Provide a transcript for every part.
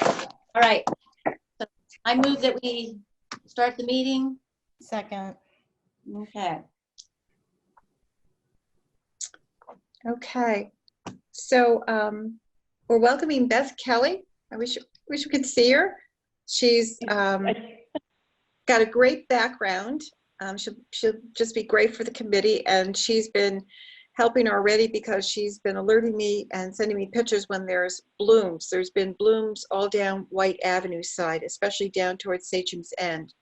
All right. So I move that we start the meeting. Second. Okay. Okay. So we're welcoming Beth Kelly. I wish we could see her. She's got a great background. She'll just be great for the committee, and she's been helping already because she's been alerting me and sending me pictures when there's blooms. There's been blooms all down White Avenue side, especially down towards Sachem's End.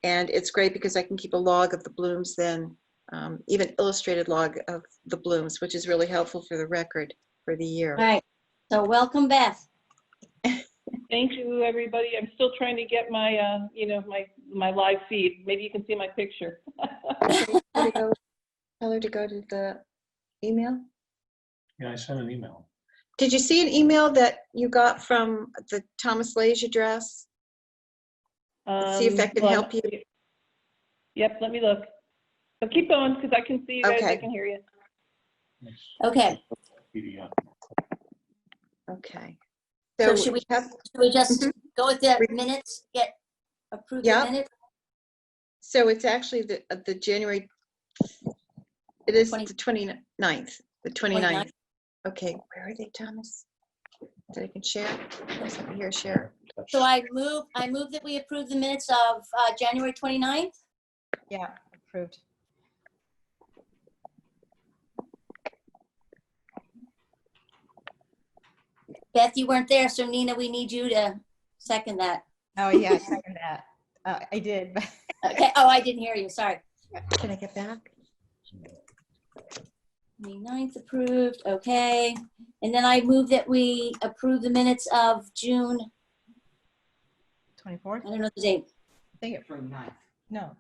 And it's great because I can keep a log of the blooms then, even illustrated log of the blooms, which is really helpful for the record for the year. All right. So welcome, Beth. Thank you, everybody. I'm still trying to get my, my live feed. Maybe you can see my picture. Tell her to go to the email. Yeah, I sent an email. Did you see an email that you got from the Thomas Lage address? See if that can help you. Yep, let me look. So keep going because I can see you guys. Okay. I can hear you. Okay. PDF. Okay. So should we just go with the Mhm. minutes, get approved Yeah. the minutes? So it's actually the January, it is 20 the 29th, the 29th. Okay, where are they, Thomas? That I can share? Yes, over here, share. So I move that we approve the minutes of January 29th. Yeah, approved. Beth, you weren't there, so Nina, we need you to second that. Oh, yeah, I second that. I did. But Okay. Oh, I didn't hear you. Sorry. Can I get back? 29th approved. Okay. And then I move that we approve the minutes of June. 24th? I don't know the date. I think it, 29th. no,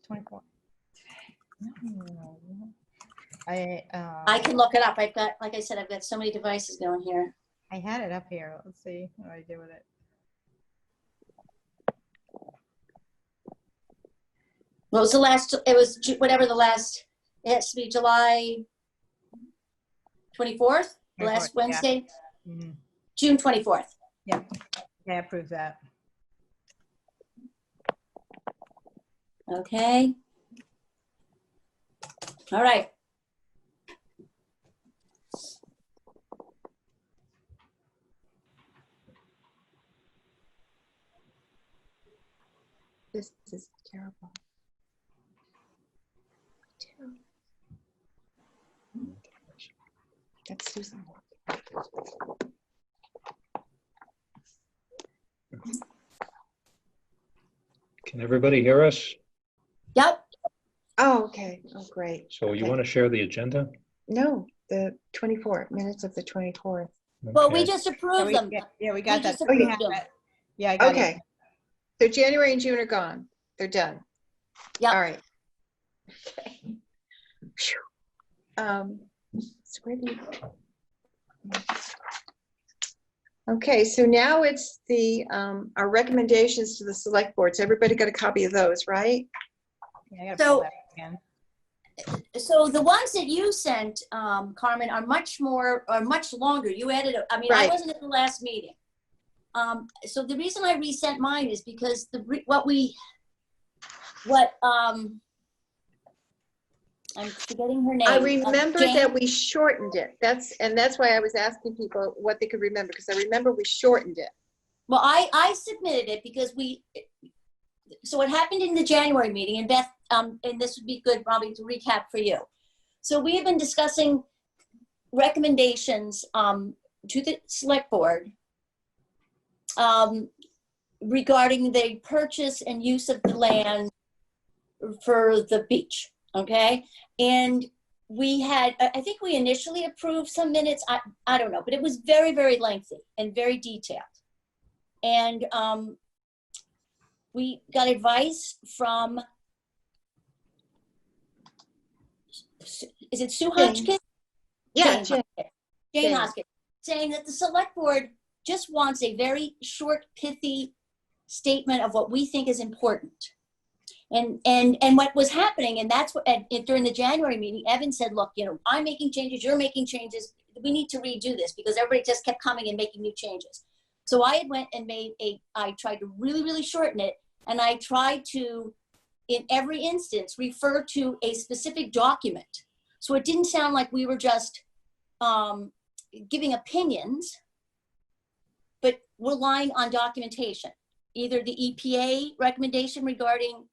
24th. No. I can look it up. I've got, like I said, I've got so many devices going here. I had it up here. Let's see what I did with it. What was the last? It was whatever the last. It has to be July 24th, the last 24th, yeah. Wednesday, Mhm. June 24th. Yeah, I approved that. Okay. All right. This is terrible. Terrible. That's Susan. Can everybody hear us? Yep. Oh, okay. Oh, great. So you Okay. want to share the agenda? No, the 24th, minutes of the 24th. Well, we Okay. just Yeah, approved them. we got We that. just We approved have them. it. Yeah, I got it. Okay. So January and June are gone. They're done. Yep. All right. Okay. Phew. So where do you- Okay, so now it's the our recommendations to the select boards. Everybody got a copy of those, right? Yeah, I gotta So- pull that again. So the ones that you sent, Carmen, are much longer. You added, I mean, I Right. wasn't at the last meeting. So the reason I resent mine is because I'm forgetting her name. I remember Jane. that we shortened it. That's why I was asking people what they could remember, because I remember we shortened it. Well, I submitted it because so what happened in the January meeting, and Beth, and this would be good probably to recap for you. So we have been discussing recommendations to the select board regarding the purchase and use of the land for the beach, okay? And we had, I think we initially approved some minutes, I don't know, but it was very, very lengthy and very detailed. And we got advice from, is it Sue Jane. Hotchkiss? Yeah, Jane Jane. Hotchkiss, saying that the select board just wants a very short, pithy statement of what we think is important. And what was happening, and that's what during the January meeting, Evan said, look, I'm making changes, you're making changes. We need to redo this because everybody just kept coming and making new changes. So I had went and I tried to really, really shorten it. And I tried to, in every instance, refer to a specific document. So it didn't sound like we were just giving opinions, but relying on documentation. Either the EPA recommendation regarding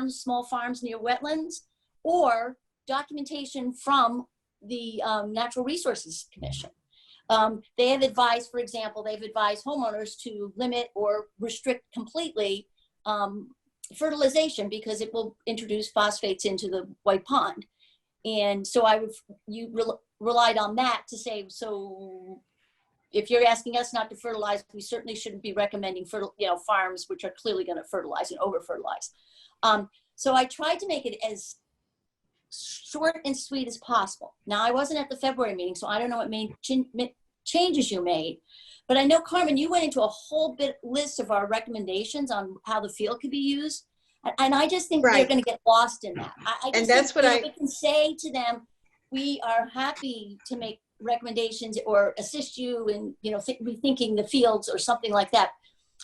small farms near wetlands, or documentation from the Natural Resources Commission. They have advised, for example, they've advised homeowners to limit or restrict completely fertilization because it will introduce phosphates into the white pond. And so relied on that to say, so if you're asking us not to fertilize, we certainly shouldn't be recommending farms which are clearly going to fertilize and over fertilize. So I tried to make it as short and sweet as possible. Now I wasn't at the February meeting, so I don't know what changes you made, but I know, Carmen, you went into a whole list of our recommendations on how the field could be used. And I just think they're going to get lost in that. I just think we can say to them, we are happy to make recommendations or assist you in, rethinking the fields or something like that.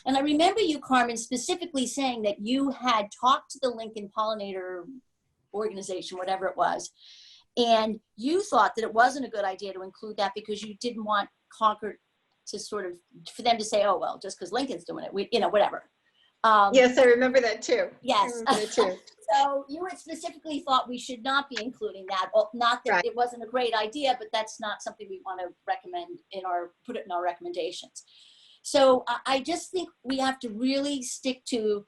And I remember you, Carmen, specifically saying that you had talked to the Lincoln Pollinator organization, whatever it was, and you thought that it wasn't a good idea to include that because you didn't want Concord to for them to say, oh, well, just because Lincoln's doing it, whatever. Yes, I remember that too. Yes. I remember that too. So you had specifically thought we should not be including that. Well, not that it wasn't a great idea, but that's not something we want to recommend put it in our recommendations. So I just think we have to really stick to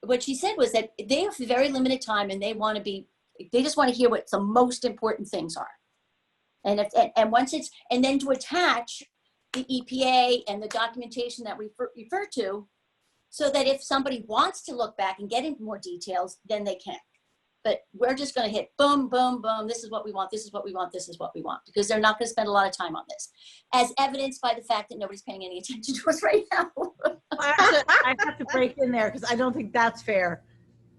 what she said was that they have very limited time and they just want to hear what the most important things are. And then to attach the EPA and the documentation that we refer to, so that if somebody wants to look back and get into more details, then they can. But we're just going to hit boom, boom, boom. This is what we want. This is what we want. This is what we want, because they're not going to spend a lot of time on this, as evidenced by the fact that nobody's paying any attention to us right now. I have to break in there because I don't think that's fair.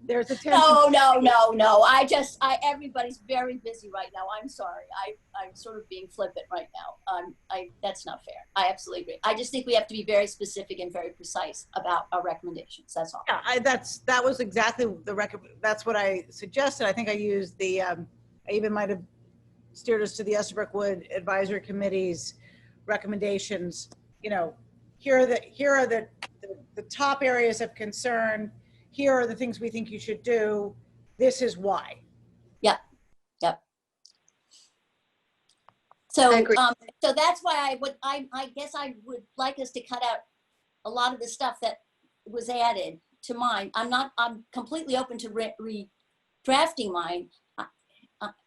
There's a No. Everybody's very busy right now. I'm sorry. I'm sort of being flippant right now. That's not fair. I absolutely agree. I just think we have to be very specific and very precise about our recommendations. That's all. Yeah, that was exactly that's what I suggested. I think I used I even might have steered us to the Estabrook Wood Advisory Committee's recommendations. Here are the top areas of concern. Here are the things we think you should do. This is why. Yep. So, so that's why I guess I would like us to cut out a lot of the stuff that was added to mine. I'm completely open to redrafting mine.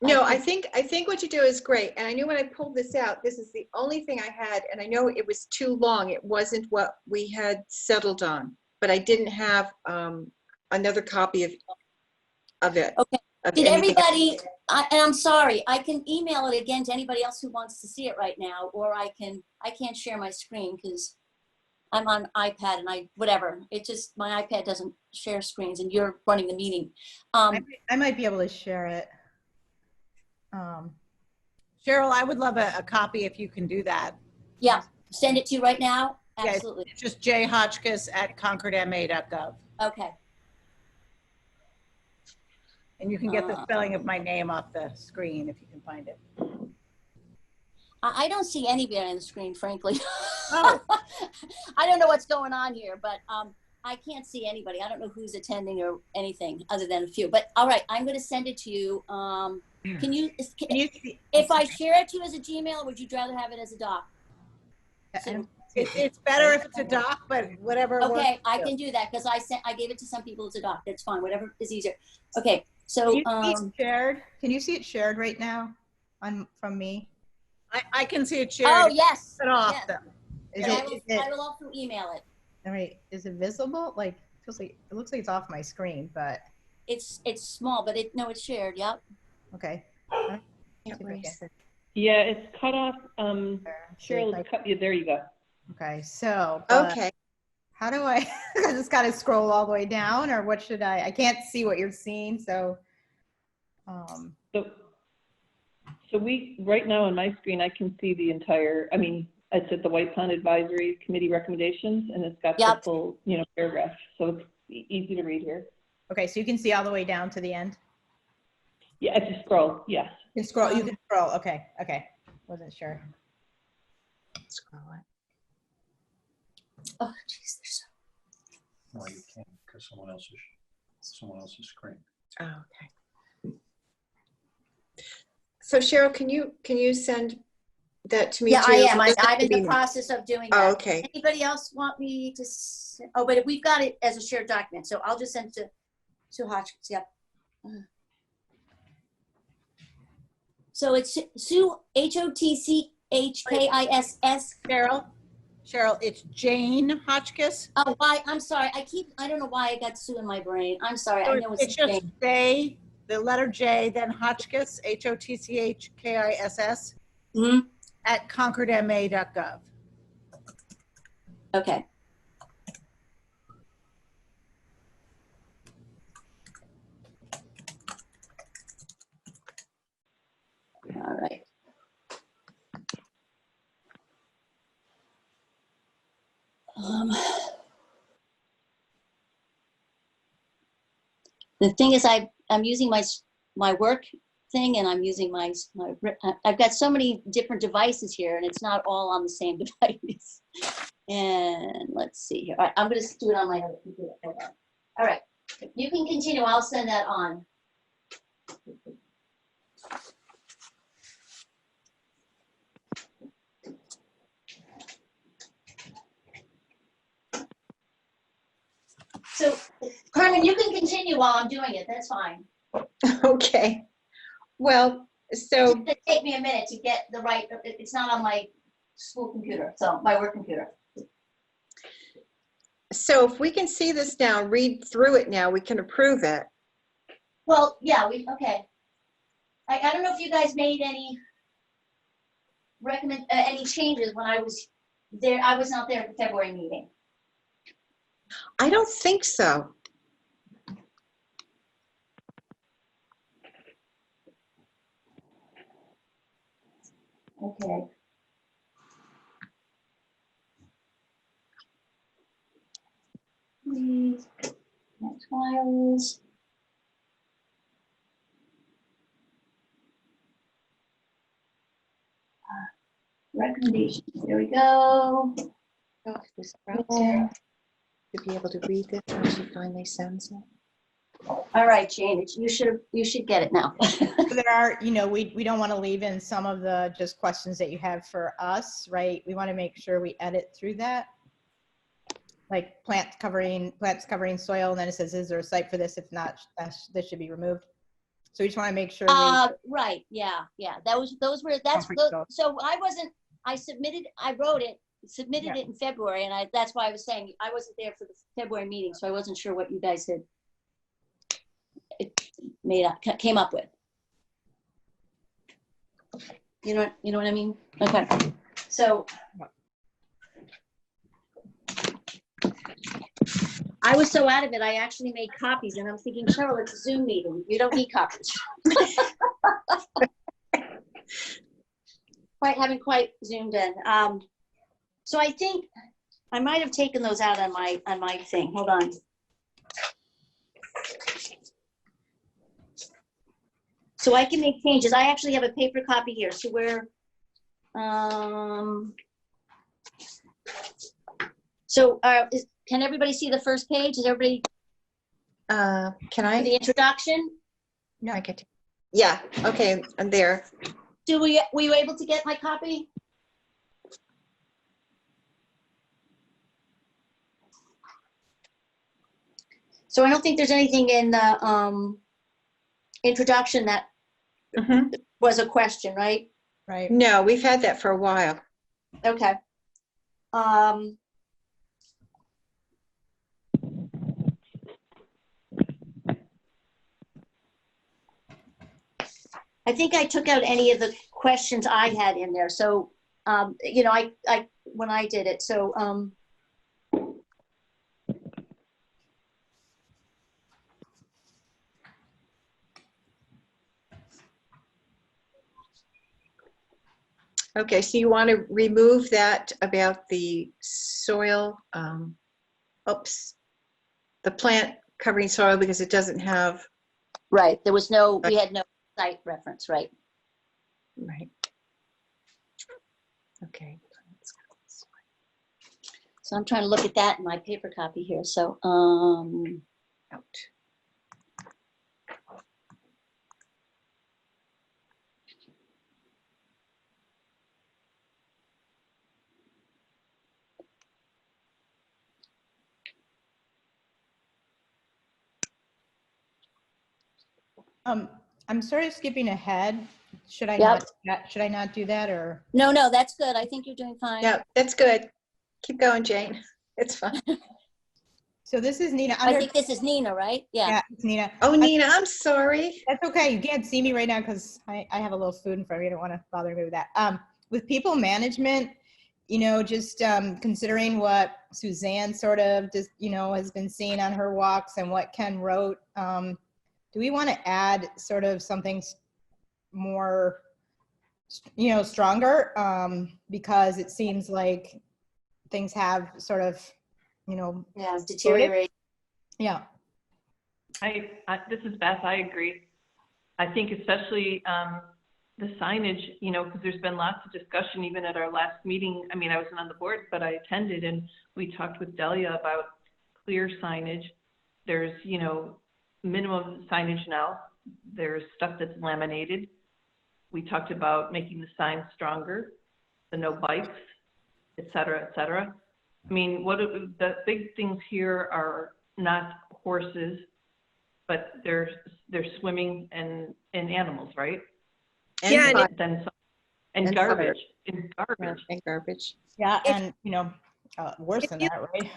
No, I think what you do is great. And I knew when I pulled this out, this is the only thing I had, and I know it was too long. It wasn't what we had settled on, but I didn't have another copy of it. Okay. Did everybody, and I'm sorry, I can email it again to anybody else who wants to see it right now, or I can't share my screen because I'm on iPad and my iPad doesn't share screens and you're running the meeting. I might be able to share it. Cheryl, I would love a copy if you can do that. Yeah, send it to you right now. Absolutely. Yeah, it's just jhotchkiss@concordma.gov. Okay. And you can get the spelling of my name off the screen if you can find it. I don't see anybody on the screen, frankly. Oh. I don't know what's going on here, but I can't see anybody. I don't know who's attending or anything other than a few. But all right, I'm going to send it to you. Can you if I share it to you as a Gmail, or would you rather have it as a doc? It's better if it's a doc, but whatever. Okay, I can do that because I gave it to some people as a doc. That's fine. Whatever is easier. Okay, so can you see it shared? Can you see it shared right now from me? I can see it shared. Oh yes. It off yes. though. I will also email it. All right, is it visible? Like, it looks like it's off my screen, but it's small, but it's shared. Yep. okay. Yeah, it's cut off. Cheryl, it's cut. Yeah, there you go. Okay, so Okay. how do I just gotta scroll all the way down, or what should I can't see what you're seeing, so So we right now on my screen I can see the entire. I mean, It's at the White Pond Advisory Committee recommendations, and it's got the Yep. full, paragraph. So it's easy to read here. Okay, so you can see all the way down to the end? Yeah, if you scroll, yes. You can scroll, you can scroll, okay, okay. Wasn't sure. Scroll it. Oh, jeez, there's so. No, you can't because someone else's screen. Oh, okay. So Cheryl, can you send that to me Yeah, too? I am. It doesn't have I'm to in be the now. process of doing Oh, that. okay. Anybody else want me to? Oh, but we've got it as a shared document, so I'll just send it to Hotchkiss. Yep. So it's Sue, HOTCHKISS. Cheryl, it's Jane Hotchkiss. Oh, why? I'm sorry. I don't know why I got Sue in my brain. I'm sorry. I know It's it's just Jane. J, the letter J, then Hotchkiss, HOTCHKISS, Hmm. at concordma.gov. Okay. All right. The thing is, I'm using my work thing, and I'm using I've got so many different devices here, and it's not all on the same device. And let's see here. All right, I'm going to do it on my other computer. Hold on. All right, you can continue. I'll send that on. So, Carmen, you can continue while I'm doing it. That's fine. Okay. Well, It's so going to take me a minute to get the right. It's not on my school computer, so my work computer. if we can see this now, read through it now, we can approve it. Well, yeah, okay. I don't know if you guys made any any changes when I was there. I was not there at the February meeting. I don't think so. Okay. Please, next files. Recommendations. There we go. Oh, this browser to be able to read this when she finally sends it. All right, Jane, you should get it now. There are, we don't want to leave in some of the just questions that you have for us, right? We want to make sure we edit through that. Like plants covering soil, and then it says, is there a site for this? If not, this should be removed. So we just want to make sure Right, yeah. Those were, so I wrote it, submitted it in February, and that's why I was saying I wasn't there for the February meeting, so I wasn't sure what you guys had came up with. You know what I mean? Okay. So I was so out of it, I actually made copies, and I'm thinking, Cheryl, it's a Zoom meeting. You don't need copies. Haven't quite zoomed in. So I think I might have taken those out on my thing. Hold on. So I can make changes. I actually have a paper copy here. So can everybody see the first page? Is everybody? Can I? The introduction? No, I get to. Yeah, okay, I'm there. Were you able to get my copy? So I don't think there's anything in the introduction that was a question, right? right. No, we've had that for a while. Okay. I think I took out any of the questions I had in there. So, when I did it, so, Okay, so you want to remove that about the soil, oops, the plant covering soil because it doesn't have, Right, there was no, we had no site reference, right? right. Okay. So I'm trying to look at that in my paper copy here, so, Out. I'm sort of skipping ahead. Should I Yep. should I not do that, or? no, that's good, I think you're doing fine. Yeah, that's good. Keep going, Jane. It's fine. So this is Nina. I think this is Nina, right? Yeah. Yeah, it's Nina. Oh, Nina, I'm sorry. That's okay. You can't see me right now because I have a little food in front of me. I don't want to bother me with that. With people management, just considering what Suzanne sort of just, has been seeing on her walks and what Ken wrote, do we want to add sort of something more, stronger? Because it seems like things have sort of, Yeah, deteriorate. yeah. This is Beth, I agree. I think especially the signage, because there's been lots of discussion even at our last meeting. I mean, I wasn't on the board, but I attended, and we talked with Delia about clear signage. There's, minimum signage now. There's stuff that's laminated. We talked about making the signs stronger, the no bikes, et cetera, et cetera. I mean, the big things here are not horses, but they're swimming and animals, right? And fire. And And garbage. fire. And garbage. And garbage. Yeah, and, worse than that, right?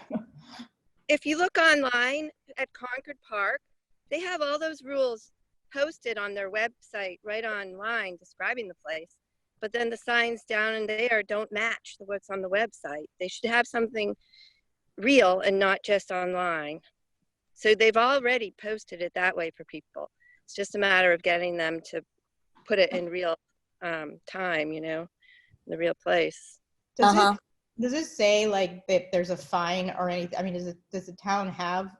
If you look online at Concord Park, they have all those rules posted on their website right online describing the place. But then the signs down in there don't match what's on the website. They should have something real and not just online. So they've already posted it that way for people. It's just a matter of getting them to put it in real time, in the real place. Does it say like that there's a fine or anything? I mean, does the town have,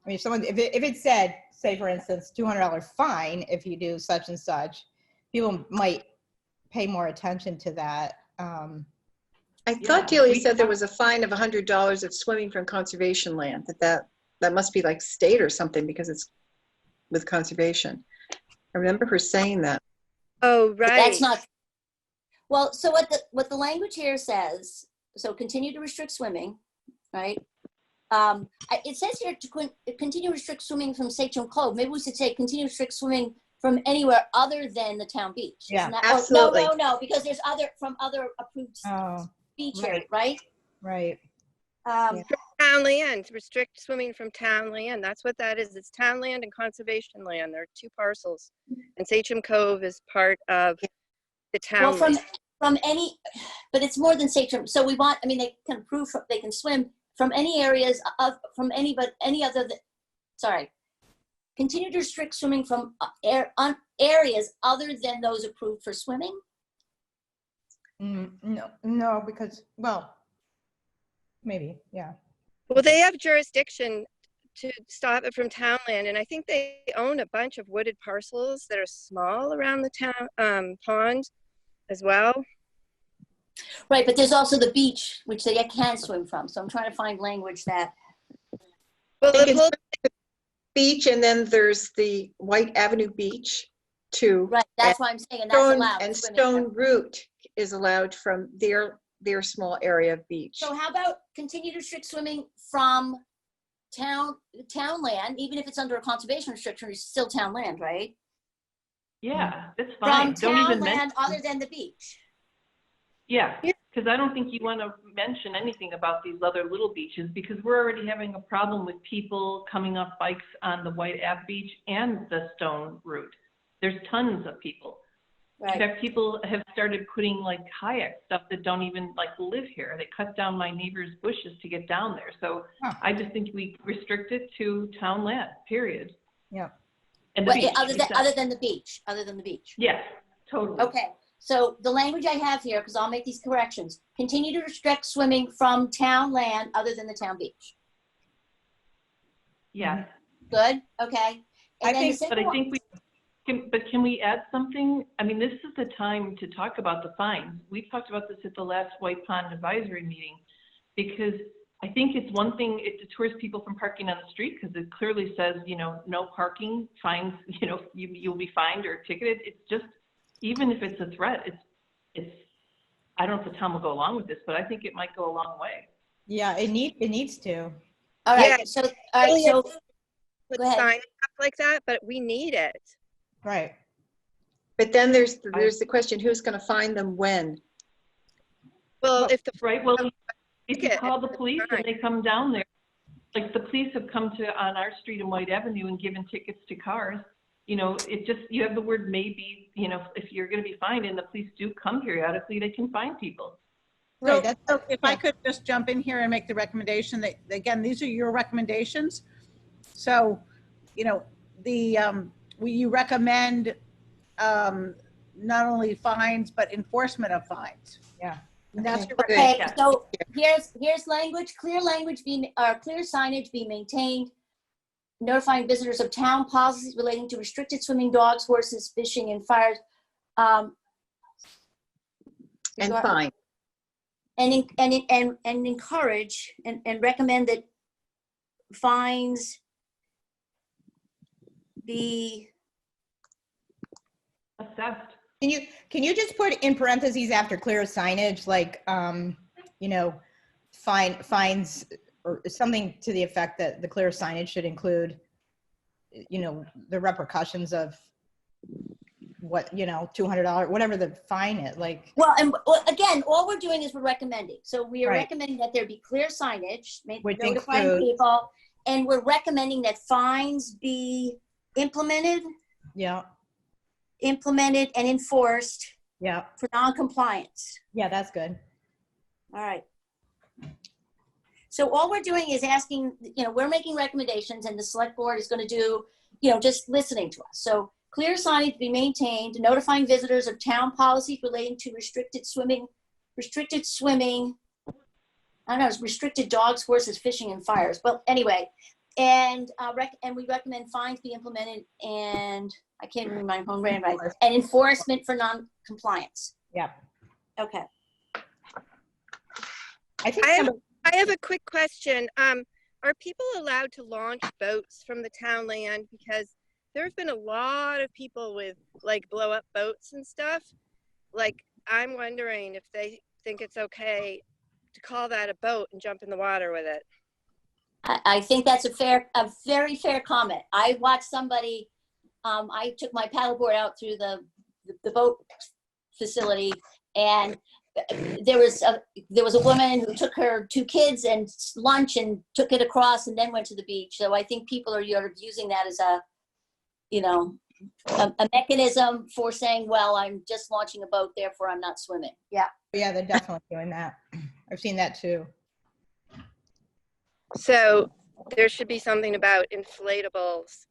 if it said, say for instance, $200 fine if you do such and such, people might pay more attention to that. I thought Delia said there was a fine of $100 of swimming from conservation land. That must be like state or something because it's with conservation. I remember her saying that. Oh, right. That's not, well, so what the language here says, so continue to restrict swimming, right? It says here to continue to restrict swimming from Sachem Cove. Maybe we should say continue to restrict swimming from anywhere other than the town beach. Yeah, absolutely. No, because there's from other approved beach area, right? Right. From town land, restrict swimming from town land. That's what that is. It's town land and conservation land. There are two parcels. And Sachem Cove is part of the town. Well, from any, but it's more than Sachem. So we want, they can approve, they can swim from any areas continue to restrict swimming from areas other than those approved for swimming? No, because, well, maybe, yeah. Well, they have jurisdiction to stop it from town land, and I think they own a bunch of wooded parcels that are small around the town pond as well. Right, but there's also the beach, which they can swim from. So I'm trying to find language that. Well, the whole beach, and then there's the White Avenue Beach too. Right, that's why I'm saying, and that's allowed. And Stone Root is allowed from their small area of beach. So how about continue to restrict swimming from town land, even if it's under a conservation restriction, it's still town land, right? Yeah, that's fine. From town land other than the beach. Yeah, because I don't think you want to mention anything about these other little beaches because we're already having a problem with people coming off bikes on the White Ave Beach and the Stone Route. There's tons of people. Right. In fact, people have started putting like kayak stuff that don't even live here. They cut down my neighbor's bushes to get down there. So I just think we restrict it to town land, period. Yeah. And the beach, other than the beach. Yes, totally. Okay. So the language I have here, because I'll make these corrections, continue to restrict swimming from town land other than the town beach. Yes, Good, okay. I And then the think- but second I one, think can we add something? I mean, this is the time to talk about the fines. We talked about this at the last White Pond Advisory meeting, because I think it's one thing, it deters people from parking on the street because it clearly says, you know, no parking, fines, you know, you'll be fined or ticketed. It's just, even if it's a threat, it's, I don't know if the town will go along with this, but I think it might go a long way. Yeah, it needs to. all right, Yeah, so, all right, so, Put Go ahead. signs up like that, but we need it. Right. But then there's the question, who's going to find them when? Well, if the Right, well, if you ticket, call the it's police fine. and they come down there, like the police have come to, on our street in White Avenue and given tickets to cars, you know, it just, you have the word maybe, you know, if you're gonna be fined and the police do come periodically, they can find people. Right. So if I yeah. could just jump in here and make the recommendation that, again, these are your recommendations. So, you know, you recommend not only fines, but enforcement of fines. Yeah. And that's your Okay, okay, Yeah. so here's language, clear signage be maintained, notifying visitors of town policies relating to restricted swimming, dogs, horses, fishing, and fires. And fine. And encourage and recommend that fines be, Assessed. Can you just put in parentheses after clear signage, like, you know, fines or something to the effect that the clear signage should include, you know, the repercussions of what, you know, $200, whatever the fine is, like. well, again, all we're doing is we're recommending. So we are Right. recommending that there be clear signage, Which notifying includes- people, and we're recommending that fines be implemented and enforced Yeah. for non-compliance. Yeah, that's good. All right. So all we're doing is asking, you know, we're making recommendations and the select board is going to do, you know, just listening to us. So clear signage to be maintained, notifying visitors of town policies relating to restricted swimming, I don't know, restricted dogs, horses, fishing, and fires. Well, anyway, and we recommend fines be implemented and I can't remember my home brand, right? And enforcement for non-compliance. Yeah. Okay. I think I have a quick question. Are people allowed to launch boats from the town land? Because there have been a lot of people with like blow up boats and stuff. Like, I'm wondering if they think it's okay to call that a boat and jump in the water with it. I think that's a very fair comment. I watched somebody, I took my paddleboard out through the boat facility, and there was a woman who took her 2 kids and lunch and took it across and then went to the beach. So I think people are using that as a, you know, a mechanism for saying, well, I'm just launching a boat, therefore I'm not swimming. Yeah. yeah, they're definitely doing that. I've seen that too. So there should be something about inflatables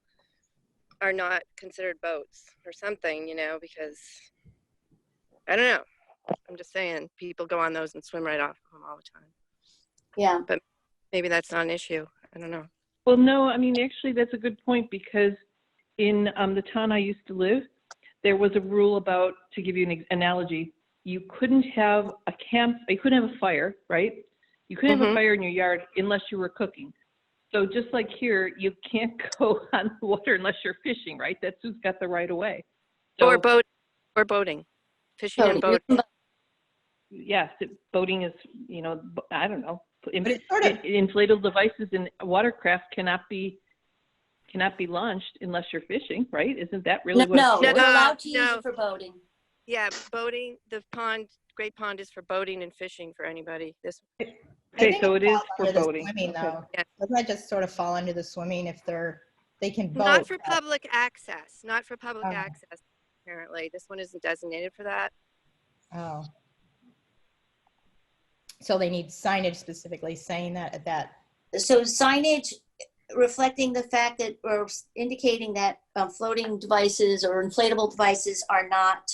are not considered boats or something, you know, because I don't know. I'm just saying people go on those and swim right off of them all the time. Yeah. But maybe that's not an issue. I don't know. Well, no, I mean, actually, that's a good point, because in the town I used to live, there was a rule about, to give you an analogy, you couldn't have a fire, right? You couldn't have a fire in your yard unless you were cooking. So just like here, you can't go on the water unless you're fishing, right? That's who's got the right of way. So, Or boating, fishing and boating. yes, boating is, you know, I don't know. But it's sort of, Inflatable devices in watercraft cannot be launched unless you're fishing, right? Isn't that really what? No, it's we're for? allowed to use no. it for boating. Yeah, boating, the Great Pond is for boating and fishing for anybody. I Okay, think so it is falls for under the boating. Swimming, Okay. though. Yeah. Doesn't that just sort of fall under the swimming if they can boat? Not for but- public access, not for public Oh. access, apparently. This one isn't designated for that. Oh. So they need signage specifically saying that. So signage reflecting the fact that, or indicating that floating devices or inflatable devices are not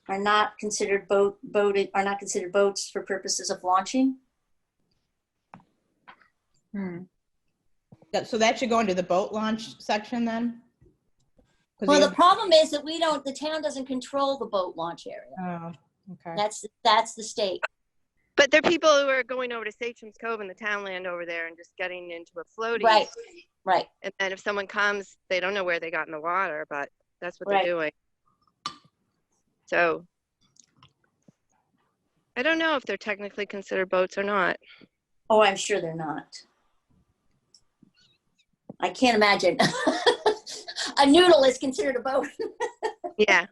are not considered boats for purposes of launching. So that should go into the boat launch section then? 'Cause Well, we the problem is that the town doesn't control the boat launch area. Oh, okay. That's the state. But there are people who are going over to Sachem's Cove and the townland over there and just getting into a floaty. Right, right. And then if someone comes, they don't know where they got in the water, but that's what Right. they're doing. So I don't know if they're technically considered boats or not. Oh, I'm sure they're not. I can't imagine. A noodle is considered a boat. Yeah.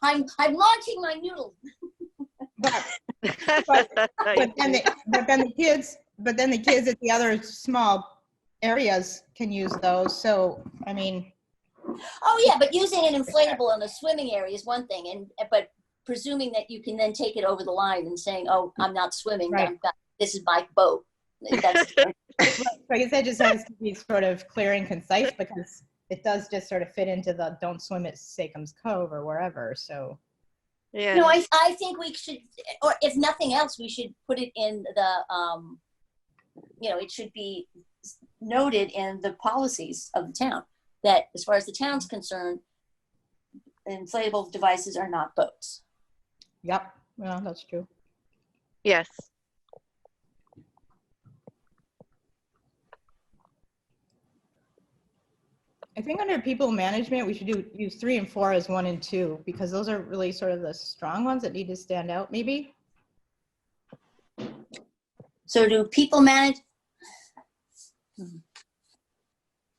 I'm launching my noodle. But then the kids at the other small areas can use those. So, I mean. Oh yeah, but using an inflatable in a swimming area is one thing, but presuming that you can then take it over the line and saying, "Oh, I'm not swimming. Right. This is my boat." That's I guess that just has to be sort of clear and concise because it does just sort of fit into the don't swim at Sachem's Cove or wherever. So. Yeah. No, I think we should, or if nothing else, we should put it in the, it should be noted in the policies of the town that as far as the town's concerned, inflatable devices are not boats. Yep. Well, that's true. Yes. I think under people management, we should use 3 and 4 as 1 and 2 because those are really sort of the strong ones that need to stand out maybe. So do people manage?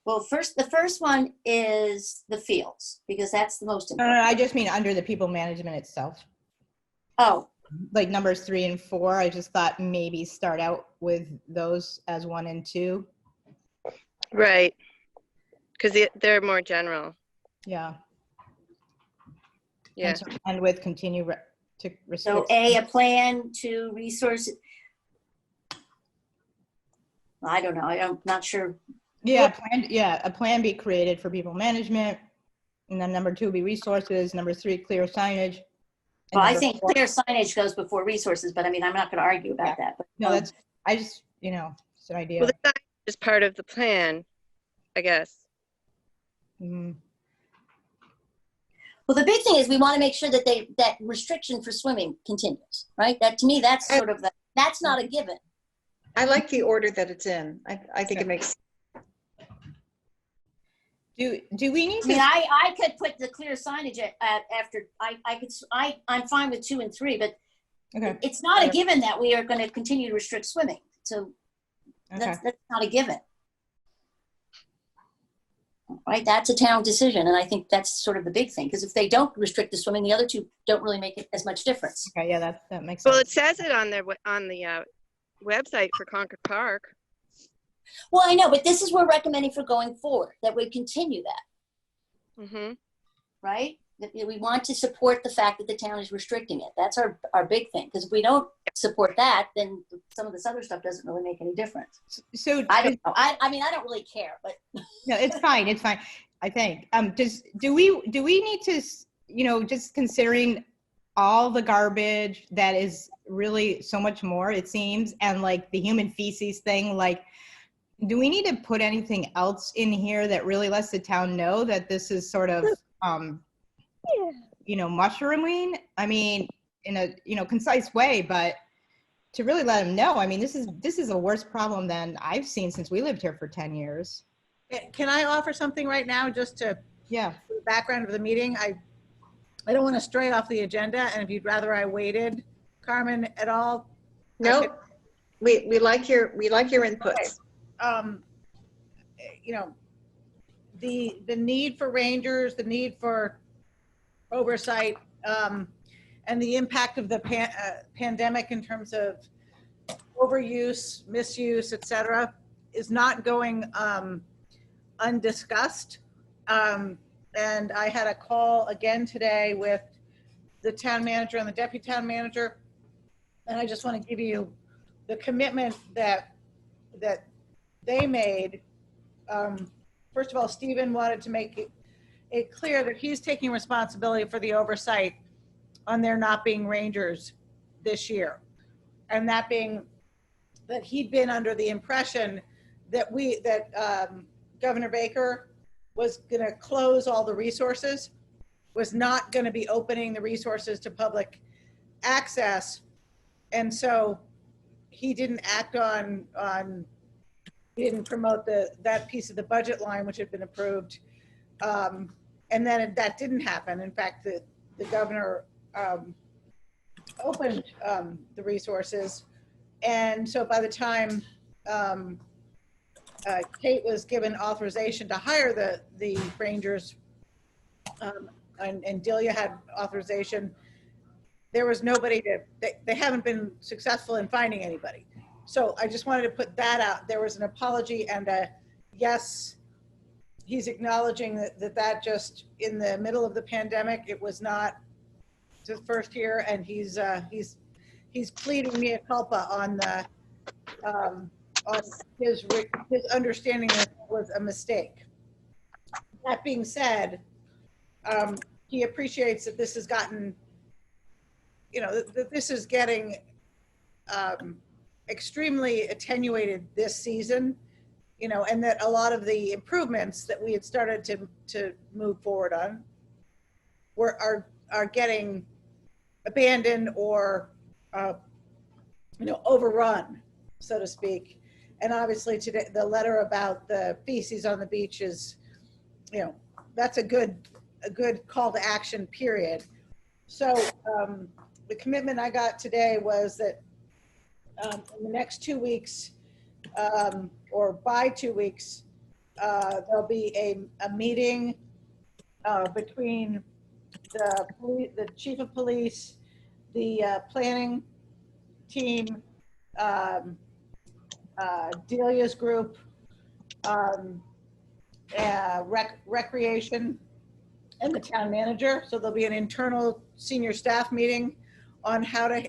Well, the first one is the fields because that's the most No, important. I just mean under the people management itself. Oh, Like numbers 3 and 4, I just thought maybe start out with those as 1 and 2. Right. Because they're more general. Yeah. Yeah. And with continue to restrict. so A, a plan to resource. I don't know. I'm not sure. Yeah, a plan be created for people management. And then number 2 be resources. Number 3, clear signage. And Well, I number think 4 clear signage goes before resources, but I mean, I'm not going to argue about that. But, No, it's an idea. Well, the sign is part of the plan, I guess. Mhm. well, the big thing is we want to make sure that that restriction for swimming continues, right? That to me, that's sort of that's not a given. I like the order that it's in. I think it makes. Do we need I mean, to? I could put the clear signage after I'm fine with 2 and 3, but Okay. it's not a given that we are going to continue to restrict swimming. So Okay. that's not a given. Right, that's a town decision, and I think that's sort of the big thing. Because if they don't restrict the swimming, the other two don't really make it as much difference. Okay, yeah, that makes Well, sense. it says it on the website for Concord Park. Well, I know, but this is what we're recommending for going forward, that we continue that, Mm-hmm. right? That we want to support the fact that the town is restricting it. That's our big thing. Because if we don't support that, then some of this other stuff doesn't really make any difference. So I don't know. I mean, I don't really care, but no, it's fine. It's fine. I think. Do we need to, just considering all the garbage that is really so much more, it seems, and like the human feces thing, like, do we need to put anything else in here that really lets the town know that this is sort of, mushrooming? I mean, in a, concise way, but to really let them know. I mean, this is a worse problem than I've seen since we lived here for 10 years. Can I offer something right now just to Yeah. the background of the meeting? I don't want to stray off the agenda, and if you'd rather I waited, Carmen, at all? No, we like your inputs. The need for rangers, the need for oversight, and the impact of the pandemic in terms of overuse, misuse, et cetera, is not going undiscussed. And I had a call again today with the town manager and the deputy town manager. And I just want to give you the commitment that they made. First of all, Stephen wanted to make it clear that he's taking responsibility for the oversight on there not being rangers this year. And that being that he'd been under the impression that Governor Baker was going to close all the resources, was not going to be opening the resources to public access. And so he didn't act he didn't promote that piece of the budget line, which had been approved. And then that didn't happen. In fact, the governor opened the resources. And so by the time Kate was given authorization to hire the rangers, and Delia had authorization, there was nobody they haven't been successful in finding anybody. So I just wanted to put that out. There was an apology and a yes, he's acknowledging that just in the middle of the pandemic, it was not his first year, and he's pleading mea culpa on his understanding that it was a mistake. That being said, he appreciates that this has gotten, that this is getting extremely attenuated this season, and that a lot of the improvements that we had started to move forward on are getting abandoned or overrun, so to speak. And obviously today, the letter about the feces on the beach is, that's a good call to action, period. So the commitment I got today was that in the next 2 weeks, or by 2 weeks, there'll be a meeting between the chief of police, the planning team, Delia's group, recreation, and the town manager. So there'll be an internal senior staff meeting on how to,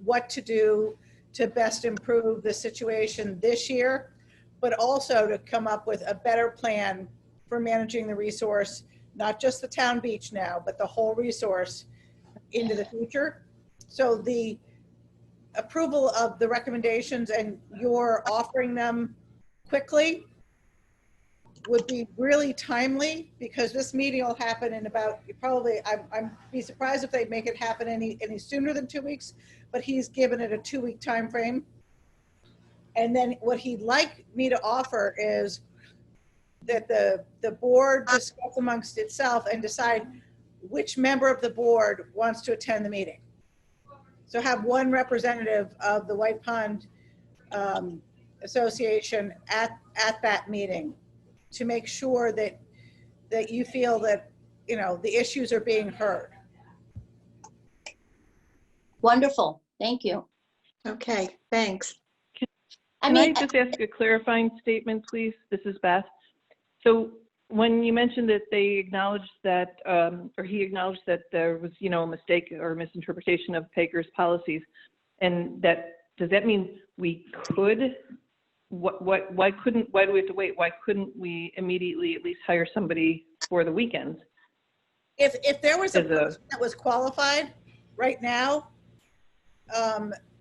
what to do to best improve the situation this year, but also to come up with a better plan for managing the resource, not just the town beach now, but the whole resource into the future. So the approval of the recommendations and your offering them quickly would be really timely, because this meeting will happen in about, probably, I'm be surprised if they make it happen any sooner than 2 weeks, but he's given it a 2-week time frame. And then what he'd like me to offer is that the board discuss amongst itself and decide which member of the board wants to attend the meeting. So have one representative of the White Pond Association at that meeting, to make sure that you feel that, the issues are being heard. Wonderful. Thank you. Okay, thanks. Can I just ask a clarifying statement, please? This is Beth. So when you mentioned that they acknowledged that, or he acknowledged that there was, a mistake or misinterpretation of Baker's policies, and does that mean we could? Why do we have to wait? Why couldn't we immediately at least hire somebody for the weekends? If there was a person that was qualified right now,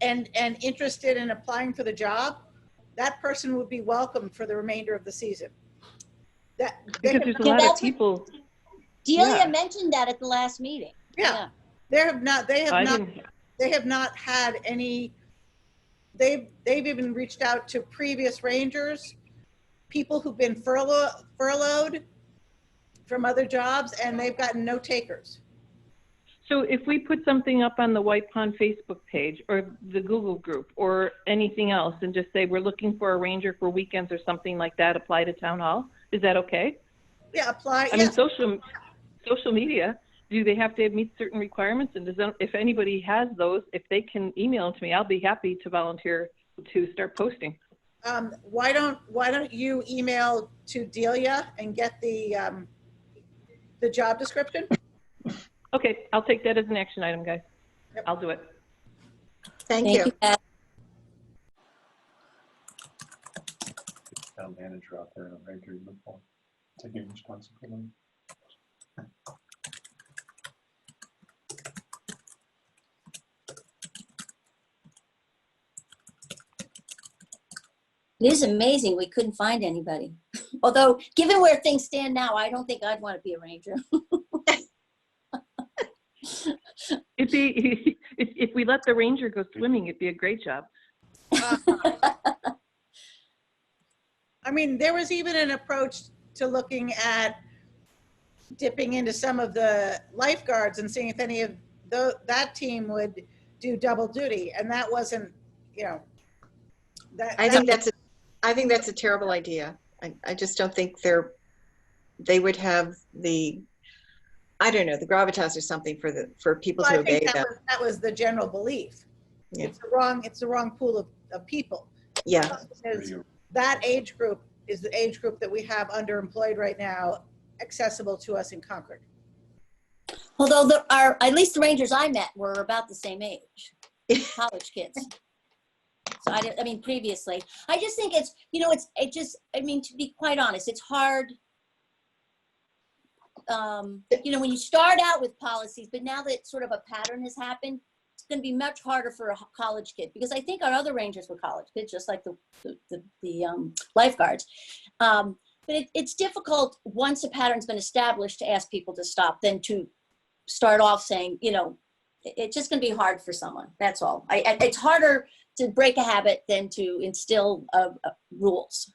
and interested in applying for the job, that person would be welcome for the remainder of the season. Because there's a lot of people. Delia mentioned that at the last meeting. Yeah. They have not had any. They've even reached out to previous rangers, people who've been furloughed from other jobs, and they've gotten no takers. So if we put something up on the White Pond Facebook page or the Google group or anything else and just say we're looking for a ranger for weekends or something like that, apply to town hall, is that okay? Yeah, apply. I mean, social media, do they have to meet certain requirements? And if anybody has those, if they can email them to me, I'll be happy to volunteer to start posting. Why don't you email to Delia and get the job description? Okay, I'll take that as an action item, guys. Yep. I'll do it. Thank you. Town manager out there in a ranger uniform, taking responsibility. It is amazing we couldn't find anybody. Although, given where things stand now, I don't think I'd want to be a ranger. If we let the ranger go swimming, it'd be a great job. I mean, there was even an approach to looking at dipping into some of the lifeguards and seeing if any of that team would do double duty. And that wasn't, you know, I think that's a terrible idea. I just don't think they would have the, I don't know, the gravitas or something for people to obey them. That was the general belief. Yeah. It's the wrong pool of people. Yeah. Because that age group is the age group that we have underemployed right now, accessible to us in Concord. Although at least the rangers I met were about the same age, college kids. So I mean, previously, I just think it's, you know, I mean, to be quite honest, it's hard. You know, when you start out with policies, but now that sort of a pattern has happened, it's going to be much harder for a college kid, because I think our other rangers were college kids, just like the lifeguards. But it's difficult once a pattern's been established to ask people to stop than to start off saying, you know, it's just going to be hard for someone. That's all. It's harder to break a habit than to instill rules.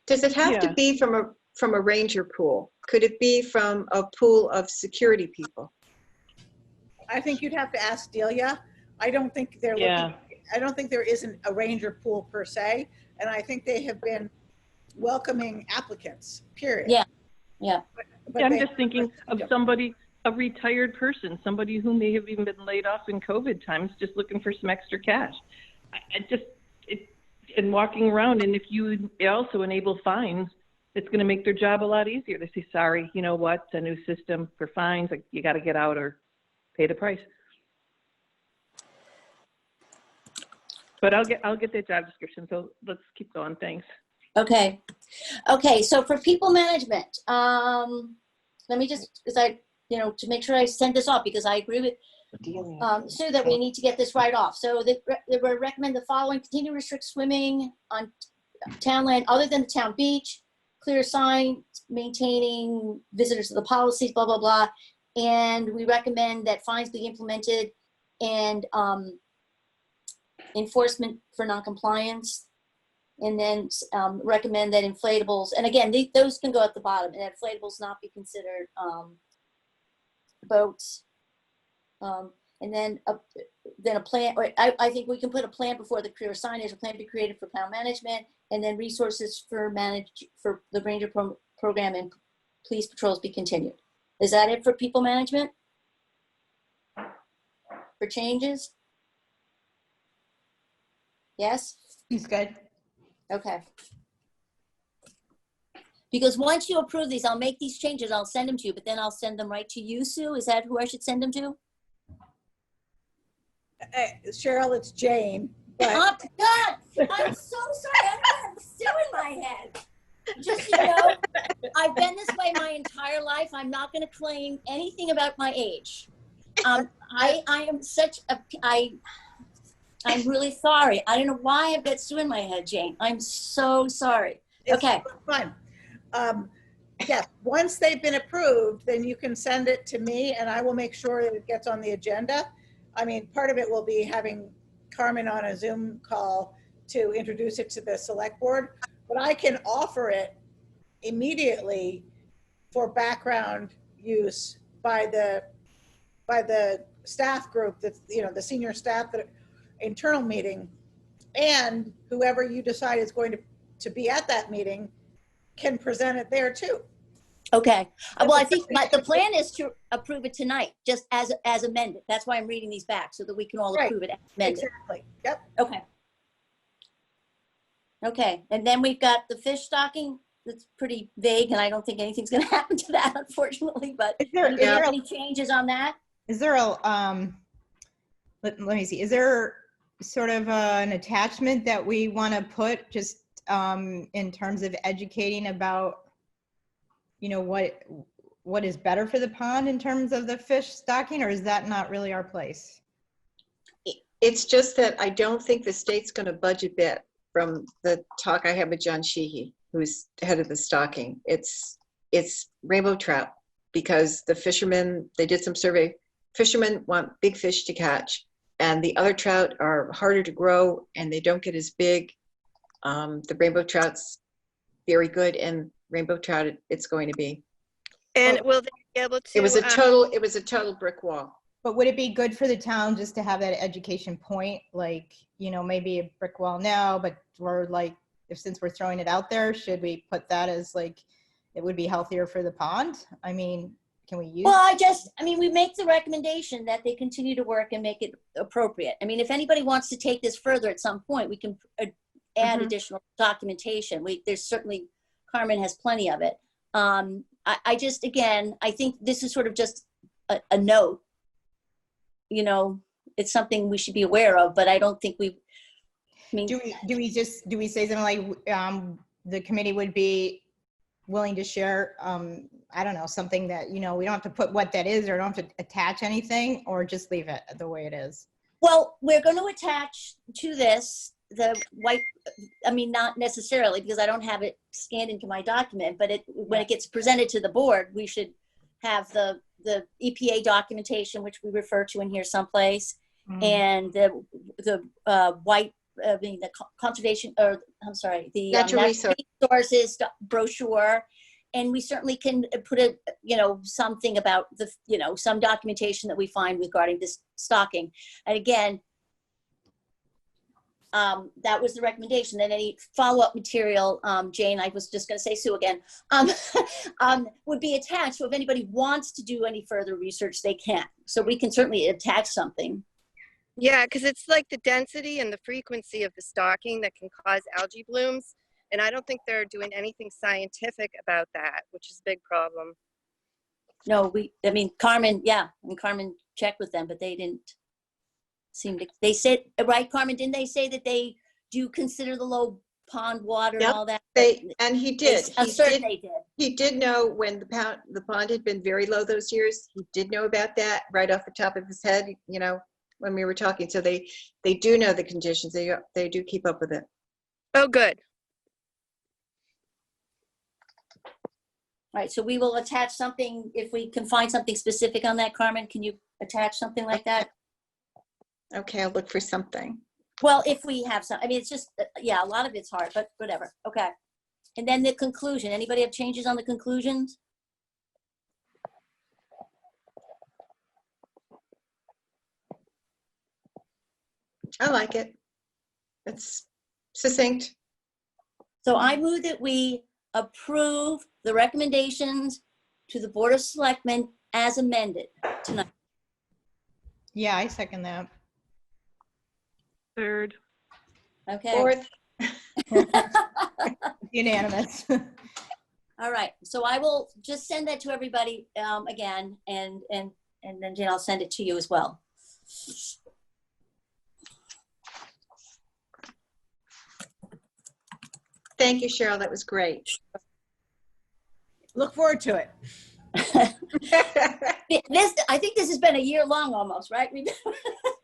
Does it have to be from a ranger pool? Could it be from a pool of security people? I think you'd have to ask Delia. I don't think they're looking. I don't think there isn't a ranger pool per se, and I think they have been welcoming applicants. Period. Yeah. But I'm just thinking of somebody, a retired person, somebody who may have even been laid off in COVID times, just looking for some extra cash. And walking around, and if you also enable fines, it's going to make their job a lot easier. They say, sorry, you know what, it's a new system for fines, like, you got to get out or pay the price. But I'll get that job description, so let's keep going. Thanks. Okay. So for people management, let me just, to make sure I send this off, because I agree with Sue that we need to get this right off. So they recommend the following: continue to restrict swimming on town land other than the town beach, clear sign, maintaining visitors to the policies, blah, blah, blah. And we recommend that fines be implemented and enforcement for noncompliance. And then recommend that inflatables, and again, those can go at the bottom, and that inflatables not be considered boats. And then a plan, or I think we can put a plan before the career signage, a plan be created for town management, and then resources for the ranger program and police patrols be continued. Is that it for people management? For changes? Yes? He's good. Okay. Because once you approve these, I'll make these changes, I'll send them to you, but then I'll send them right to you, Sue. Is that who I should send them to? Cheryl, it's Jane. But Oh, God, I'm so sorry. I'm gonna have Sue in my head. Just so you know, I've been this way my entire life. I'm not going to claim anything about my age. I am such a, I'm really sorry. I don't know why I've got Sue in my head, Jane. I'm so sorry. Okay. It's fine. Yes, once they've been approved, then you can send it to me and I will make sure that it gets on the agenda. I mean, part of it will be having Carmen on a Zoom call to introduce it to the select board, but I can offer it immediately for background use by the staff group, that's, the senior staff, that internal meeting, and whoever you decide is going to be at that meeting can present it there too. Okay. Well, I think the plan is to approve it tonight, just as amended. That's why I'm reading these back, so that we can all approve it as amended. Exactly. Yep. Okay. Okay. And then we've got the fish stocking. That's pretty vague, and I don't think anything's going to happen to that, unfortunately. But Is there any changes on that? Is there a let me see. Is there sort of an attachment that we want to put just in terms of educating about, what is better for the pond in terms of the fish stocking, or is that not really our place? It's just that I don't think the state's going to budge a bit from the talk I had with John Sheehy, who's head of the stocking. It's rainbow trout, because the fishermen, they did some survey. Fishermen want big fish to catch, and the other trout are harder to grow and they don't get as big. The rainbow trout's very good, and rainbow trout it's going to be. And will they be able to? It was a total brick wall. But would it be good for the town just to have that education point? Like, maybe a brick wall now, but we're like, since we're throwing it out there, should we put that as like, it would be healthier for the pond? I mean, can we use? Well, we make the recommendation that they continue to work and make it appropriate. I mean, if anybody wants to take this further at some point, we can add additional documentation. There's certainly, Carmen has plenty of it. I think this is sort of just a note. It's something we should be aware of, but I don't think do we say something like the committee would be willing to share, I don't know, something that, we don't have to put what that is, or don't have to attach anything, or just leave it the way it is? Well, we're going to attach to this the white, not necessarily, because I don't have it scanned into my document, but when it gets presented to the board, we should have the EPA documentation, which we refer to in here someplace, and the white, the conservation, or I'm sorry, the natural resources brochure. And we certainly can put something about some documentation that we find regarding this stocking. And again, that was the recommendation. And any follow-up material, Jane, I was just going to say Sue again, would be attached. So if anybody wants to do any further research, they can. So we can certainly attach something. Yeah, because it's like the density and the frequency of the stocking that can cause algae blooms. And I don't think they're doing anything scientific about that, which is a big problem. No, Carmen checked with them, but they didn't seem to, they said, right, Carmen, didn't they say that they do consider the low pond water and all that? And he did. They did. He did know when the pond had been very low those years. He did know about that right off the top of his head, when we were talking. So they do know the conditions. They do keep up with it. Oh, good. All right, so we will attach something if we can find something specific on that. Carmen, can you attach something like that? Okay, I'll look for something. Well, if we have some, it's just, a lot of it's hard, but whatever. Okay. And then the conclusion. Anybody have changes on the conclusions? I like it. It's succinct. So I move that we approve the recommendations to the Board of Selectmen as amended tonight. Yeah, I second that. Third. Okay. Fourth. Unanimous. All right. So I will just send that to everybody again, and then Jane, I'll send it to you as well. Thank you, Cheryl. That was great. Look forward to it. I think this has been a year long almost, right?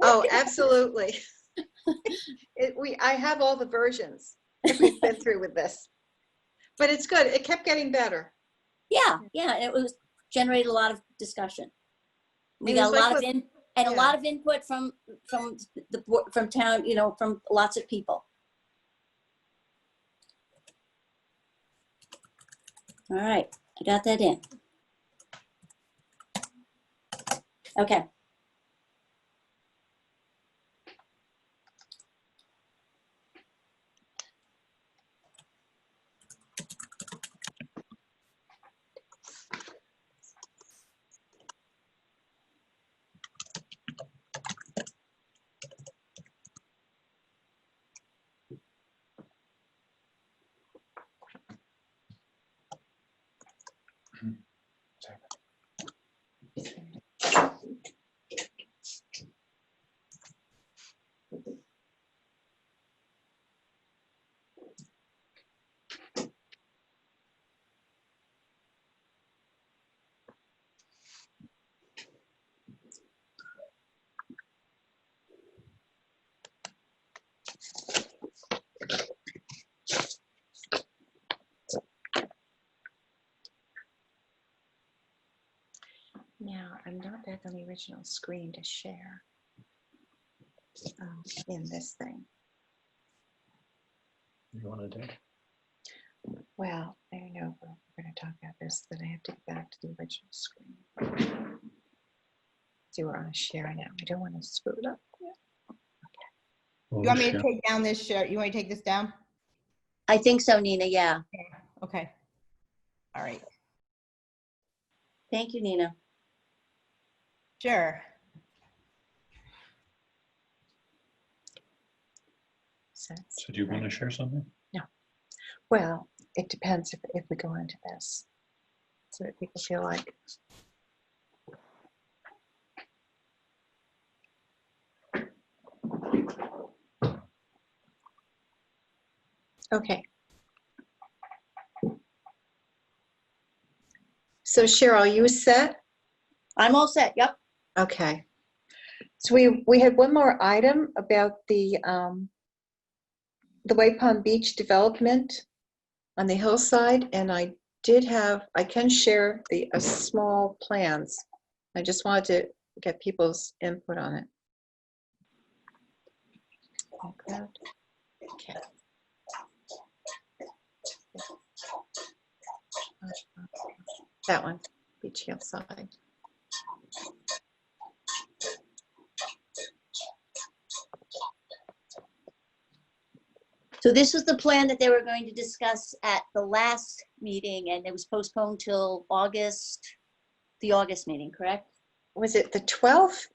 Oh, absolutely. I have all the versions that we've been through with this, but it's good. It kept getting better. Yeah. It was generated a lot of discussion. We got a lot of a lot of input from town, from lots of people. All right, I got that in. Okay. now, I'm not back on the original screen to share in this thing. You want to do? Well, I know we're going to talk about this, but I have to get back to the original screen. See, we're on a share now. I don't want to screw it up. Well, You want me to share. take down this share? You want to take this down? I think so, Nina, yeah. Okay. All right. Thank you, Nina. Sure. So do you want to share something? well, it depends if we go into this. So that people feel like. Okay. So Cheryl, you set? I'm all set, yep. Okay. So we had one more item about the White Palm Beach development on the hillside, and I can share a small plans. I just wanted to get people's input on it. Okay. That one, Beach Hillside. So this is the plan that they were going to discuss at the last meeting, and it was postponed till August, the August meeting, correct? Was it the 12th?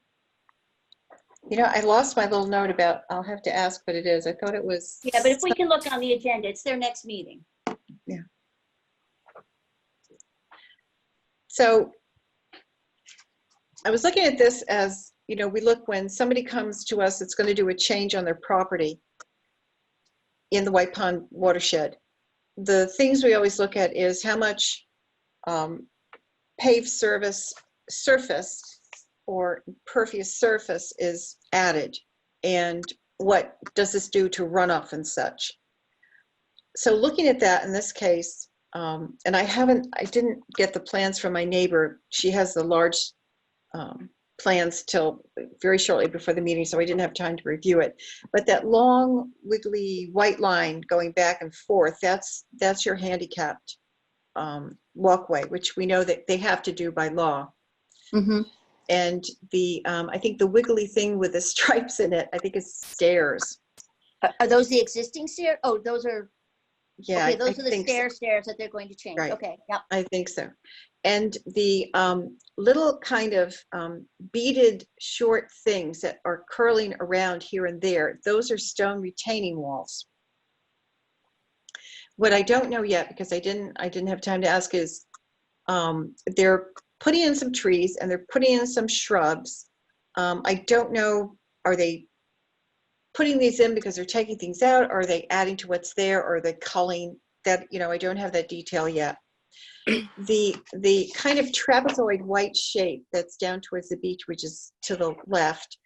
You know, I lost my little note about, I'll have to ask what it is. I thought it was. Yeah, but if we can look on the agenda, it's their next meeting. Yeah. So I was looking at this as, you know, we look when somebody comes to us that's going to do a change on their property in the White Pond watershed. The things we always look at is how much paved surface or pervious surface is added, and what does this do to runoff and such. So looking at that in this case, and I didn't get the plans from my neighbor. She has the large plans till very shortly before the meeting, so I didn't have time to review it. But that long, wiggly white line going back and forth, that's your handicapped walkway, which we know that they have to do by law. Mm-hmm. And I think the wiggly thing with the stripes in it, I think is stairs. Are those the existing stairs? Oh, those are, Yeah, okay, those I are the think so. stairs that they're going to change. Right. Okay, yep. I think so. And the little kind of beaded short things that are curling around here and there, those are stone retaining walls. What I don't know yet, because I didn't have time to ask, is they're putting in some trees and they're putting in some shrubs. I don't know, are they putting these in because they're taking things out, or are they adding to what's there, or are they culling? That, you know, I don't have that detail yet. The kind of trapezoid white shape that's down towards the beach, which is to the left,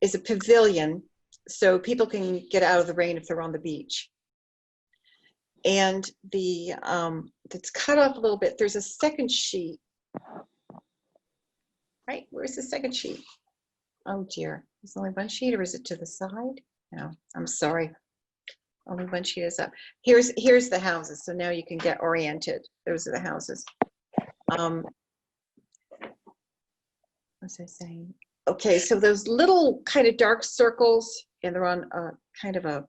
is a pavilion, so people can get out of the rain if they're on the beach. And that's cut off a little bit. There's a second sheet. Right, where's the second sheet? Oh dear, there's only one sheet, or is it to the side? No, I'm sorry. Only one sheet is up. Here's the houses, so now you can get oriented. Those are the houses. What was I saying? Okay, so those little kind of dark circles, and they're on kind of a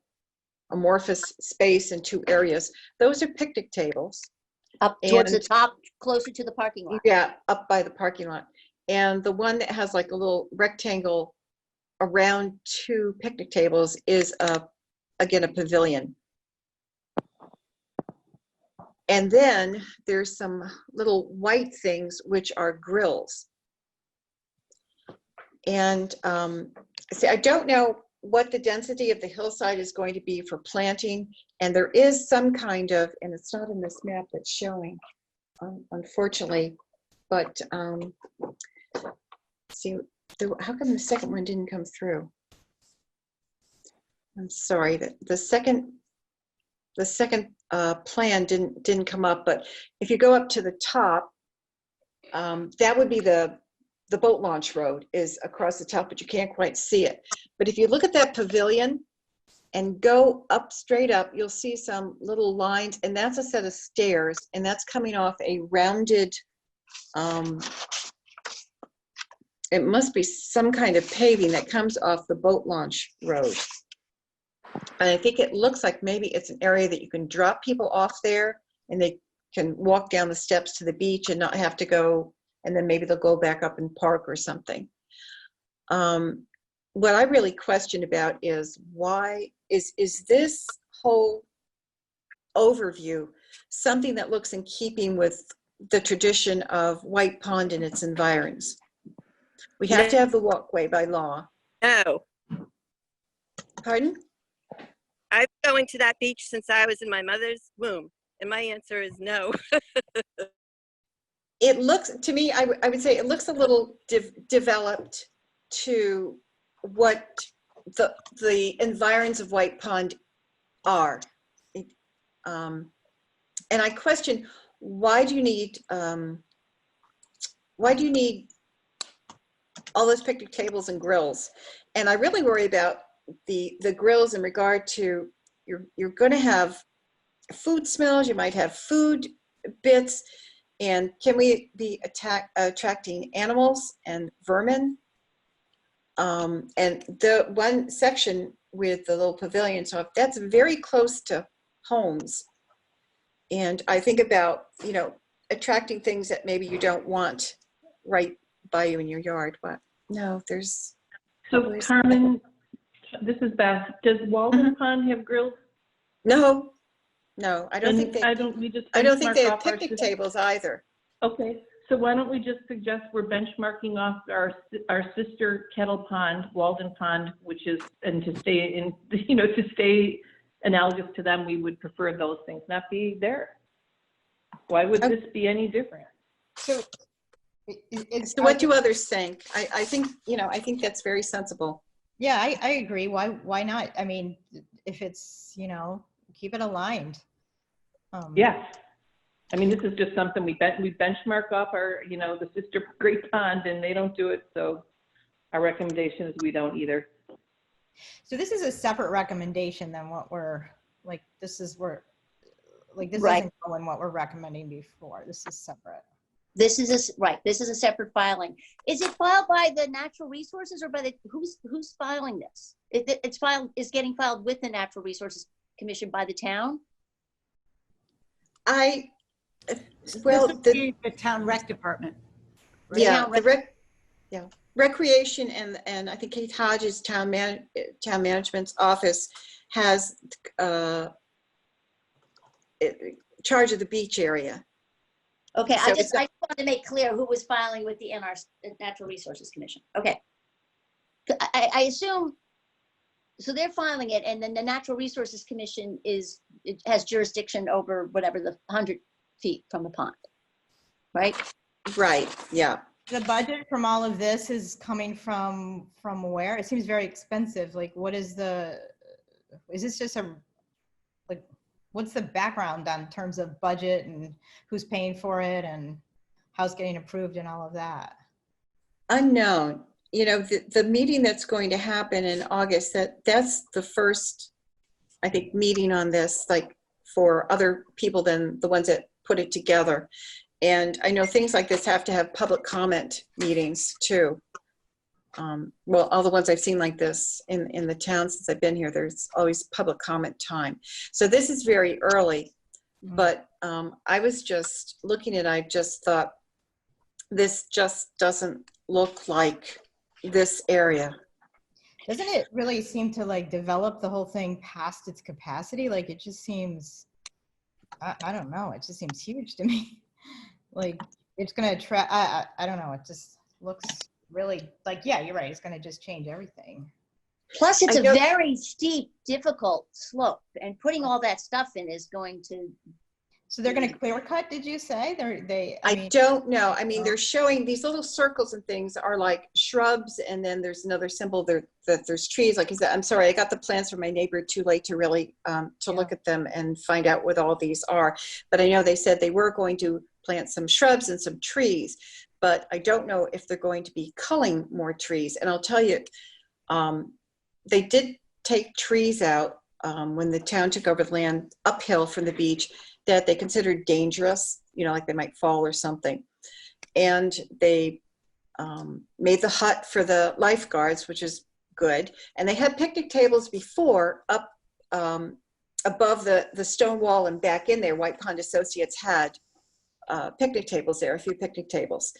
amorphous space in two areas. Those are picnic tables. Up towards the top, closer to the parking lot. Yeah, up by the parking lot. And the one that has like a little rectangle around two picnic tables is again a pavilion. And then there's some little white things which are grills. And see, I don't know what the density of the hillside is going to be for planting, and there is some kind of, and it's not in this map that's showing, unfortunately, but see, how come the second one didn't come through? I'm sorry, that the second plan didn't come up, but if you go up to the top, that would be the boat launch road is across the top, but you can't quite see it. But if you look at that pavilion and go up straight up, you'll see some little lines, and that's a set of stairs, and that's coming off a rounded, it must be some kind of paving that comes off the boat launch road. And I think it looks like maybe it's an area that you can drop people off there and they can walk down the steps to the beach and not have to go, and then maybe they'll go back up and park or something. What I really question about is why is this whole overview something that looks in keeping with the tradition of White Pond and its environs? We have to have the walkway by law. No, Pardon? I've been going to that beach since I was in my mother's womb, and my answer is no. It looks, to me, I would say it looks a little developed to what the environs of White Pond are. And I question, why do you need all those picnic tables and grills? And I really worry about the grills in regard to, you're going to have food smells, you might have food bits, and can we be attracting animals and vermin? And the one section with the little pavilion, so that's very close to homes. And I think about, you know, attracting things that maybe you don't want right by you in your yard, but no, there's. So Carmen, this is Beth. Does Walden Pond have grills? No, I don't think they. I don't think they have picnic tables either. Okay, so why don't we just suggest we're benchmarking off our sister Kettle Pond, Walden Pond, which is, and to stay in, you know, to stay analogous to them, we would prefer those things not be there. Why would this be any different? So, So what do others think? I think, you know, I think that's very sensible. yeah, I agree. Why not? I mean, if it's, you know, keep it aligned. Yes. I mean, this is just something we benchmark off our, you know, the sister Great Pond, and they don't do it. So our recommendation is we don't either. So this is a separate recommendation than what we're, like, this is where, like, this Right. doesn't go in what we're recommending before. This is separate. This is a separate filing. Is it filed by the Natural Resources or by the, who's filing this? It's getting filed with the Natural Resources Commission by the town? Well, This would be the town rec department. Right. yeah, Town recreation and I think Kate Hodges, town management's office has charge of the beach area. Okay, So I just wanted to make clear who was filing with the Natural Resources Commission. Okay. I assume, so they're filing it, and then the Natural Resources Commission has jurisdiction over whatever the 100 feet from the pond, right? Right, yeah. The budget from all of this is coming from where? It seems very expensive. Like, what is this just like, what's the background on terms of budget and who's paying for it and how it's getting approved and all of that? Unknown. You know, the meeting that's going to happen in August, that's the first, I think, meeting on this, like, for other people than the ones that put it together. And I know things like this have to have public comment meetings too. Well, all the ones I've seen like this in the town since I've been here, there's always public comment time. So this is very early, but I was just looking at it, I just thought, this just doesn't look like this area. Doesn't it really seem to, like, develop the whole thing past its capacity? Like, it just seems, I don't know, it just seems huge to me. Like, it's gonna attract, I don't know, it just looks really like, yeah, you're right, it's gonna just change everything. Plus, it's a very steep, difficult slope, and putting all that stuff in is going to. So they're gonna clear cut, did you say? I don't know. I mean, they're showing these little circles and things are like shrubs, and then there's another symbol there that there's trees. Like, I'm sorry, I got the plans from my neighbor too late to really look at them and find out what all these are. But I know they said they were going to plant some shrubs and some trees, but I don't know if they're going to be culling more trees. And I'll tell you, they did take trees out when the town took over the land uphill from the beach that they considered dangerous, you know, like they might fall or something. And they made the hut for the lifeguards, which is good. And they had picnic tables before up above the stone wall and back in there. White Pond Associates had picnic tables there, a few picnic tables.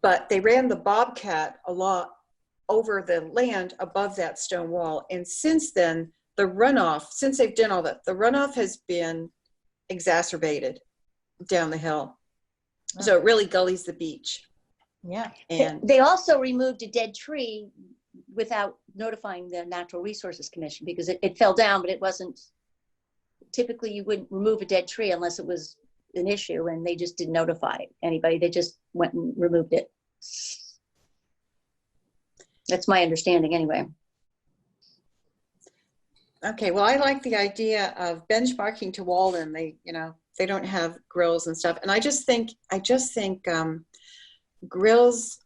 But they ran the Bobcat a lot over the land above that stone wall. And since then, the runoff, since they've done all that, the runoff has been exacerbated down the hill. So it really gullies the beach. Yeah. And They also removed a dead tree without notifying the Natural Resources Commission because it fell down, but it wasn't, typically you wouldn't remove a dead tree unless it was an issue, and they just didn't notify anybody. They just went and removed it. That's my understanding anyway. okay, well, I like the idea of benchmarking to Walden. They, you know, they don't have grills and stuff. And I just think grills,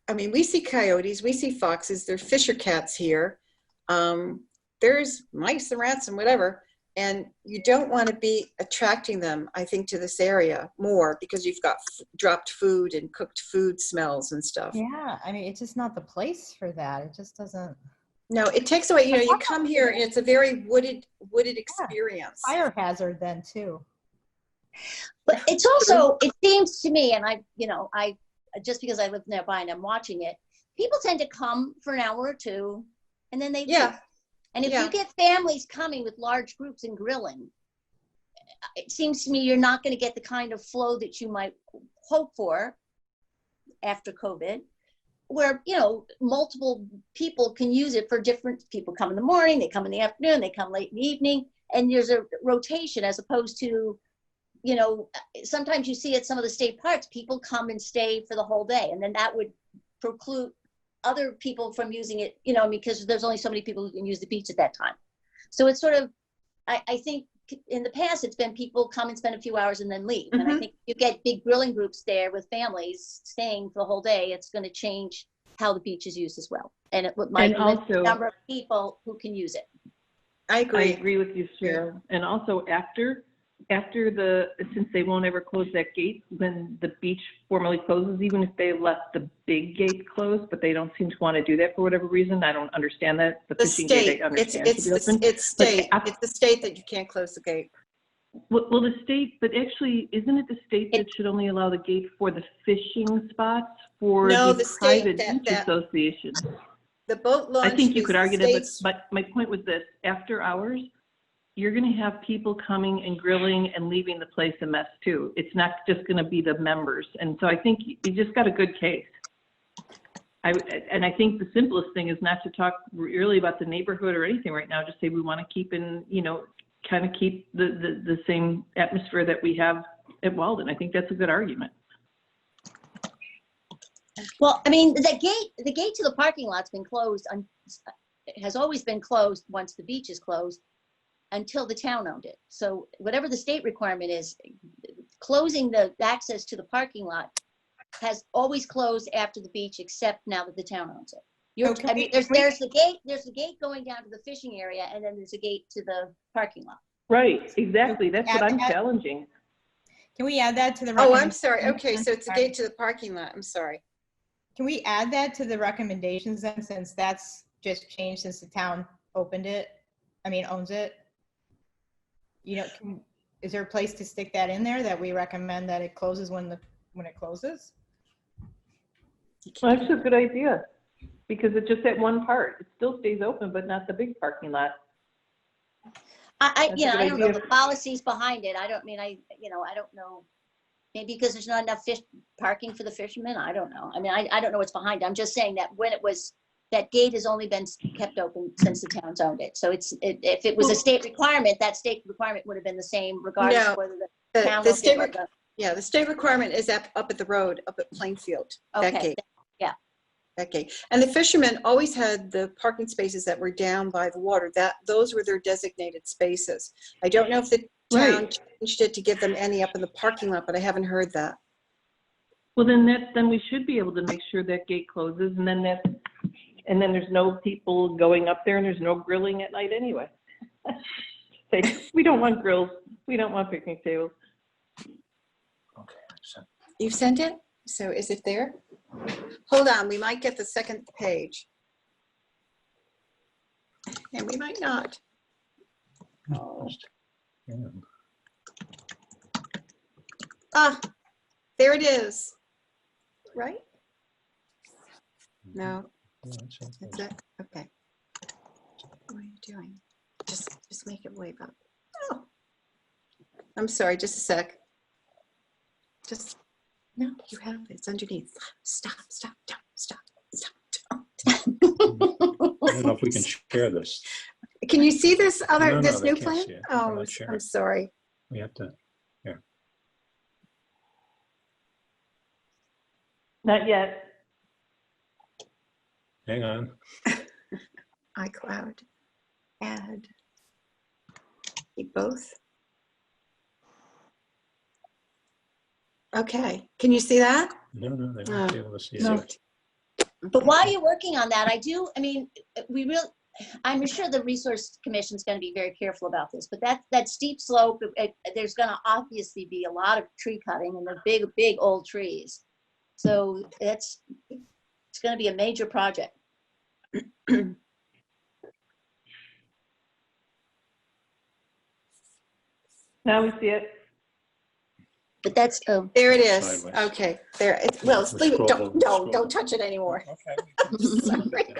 I mean, we see coyotes, we see foxes, there's fisher cats here. There's mice and rats and whatever. And you don't want to be attracting them, I think, to this area more because you've got dropped food and cooked food smells and stuff. Yeah, I mean, it's just not the place for that. It just doesn't. No, it takes away, you know, you come here and it's a very wooded experience. Fire hazard then too. But it's also, it seems to me, and I just because I live nearby and I'm watching it, people tend to come for an hour or two and then they leave. Yeah. And if you get families coming with large groups and grilling, it seems to me you're not going to get the kind of flow that you might hope for after COVID, where, you know, multiple people can use it for different, people come in the morning, they come in the afternoon, they come late in the evening, and there's a rotation as opposed to, you know, sometimes you see at some of the state parks, people come and stay for the whole day, and then that would preclude other people from using it, you know, because there's only so many people who can use the beach at that time. So it's sort of, I think in the past, it's been people come and spend a few hours and then leave. Mm-hmm. And I think you get big grilling groups there with families staying for the whole day, it's going to change how the beach is used as well. And it might limit the number of people who can use it. I agree. I agree with you, Cheryl. And also since they won't ever close that gate when the beach formally closes, even if they left the big gate closed, but they don't seem to want to do that for whatever reason. I don't understand that. The state, it's state. It's the state that you can't close the gate. Well, the state, but actually, isn't it the state that should only allow the gate for the fishing spots for the private beach association? The boat launch. I think you could argue that, but my point was this: after hours, you're going to have people coming and grilling and leaving the place a mess too. It's not just going to be the members. And so I think you just got a good case. And I think the simplest thing is not to talk really about the neighborhood or anything right now. Just say we want to keep kind of keep the same atmosphere that we have at Walden. I think that's a good argument. Well, I mean, the gate to the parking lot's been closed, has always been closed once the beach is closed, until the town owned it. So whatever the state requirement is, closing the access to the parking lot has always closed after the beach, except now that the town owns it. Okay. I mean, there's the gate going down to the fishing area, and then there's a gate to the parking lot. Right, exactly. That's what I'm challenging. Can we add that to the? Oh, I'm sorry. Okay, so it's a gate to the parking lot. I'm sorry. Can we add that to the recommendations then, since that's just changed since the town opened it? I mean, owns it. You know, is there a place to stick that in there that we recommend that it closes when it closes? Well, that's a good idea, because it's just that one part. It still stays open, but not the big parking lot. I don't know the policies behind it. I don't know. Maybe because there's not enough parking for the fishermen. I don't know. I mean, I don't know what's behind it. I'm just saying that that gate has only been kept open since the town's owned it. So if it was a state requirement, that state requirement would have been the same regardless of whether the town the state requirement is up at the road, up at Plainfield. Okay. That gate. Yeah. That gate. And the fishermen always had the parking spaces that were down by the water. Those were their designated spaces. I don't know if the town Right. changed it to give them any up in the parking lot, but I haven't heard that. Well, then we should be able to make sure that gate closes, and then there's no people going up there, and there's no grilling at night anyway. Say, we don't want grills. We don't want picnic tables. Okay, so You've sent it? So is it there? Hold on, we might get the second page. And we might not. Oh. yeah. Ah, there it is. Right? No, Yeah, that's okay. that's it. Okay. What are you doing? Just make it wave up. Oh. I'm sorry, just a sec. Just, no, you have it. It's underneath. Stop, don't, stop. I don't know if we can share this. Can you see this No, this they new can't plan? see it. Oh, We're not sharing. I'm sorry. We have to. Not yet. Hang on. iCloud, add, keep both. Okay, can you see that? No, they won't be able to see No. it. But while you're working on that, I'm sure the Resource Commission is going to be very careful about this, but that steep slope, there's going to obviously be a lot of tree cutting and the big old trees. So it's going to be a major project. Now we see it. But that's, There it is. Sideways. Okay, there. Well, We'll leave it. scroll down, scroll Don't down. touch it anymore. Okay. Sorry.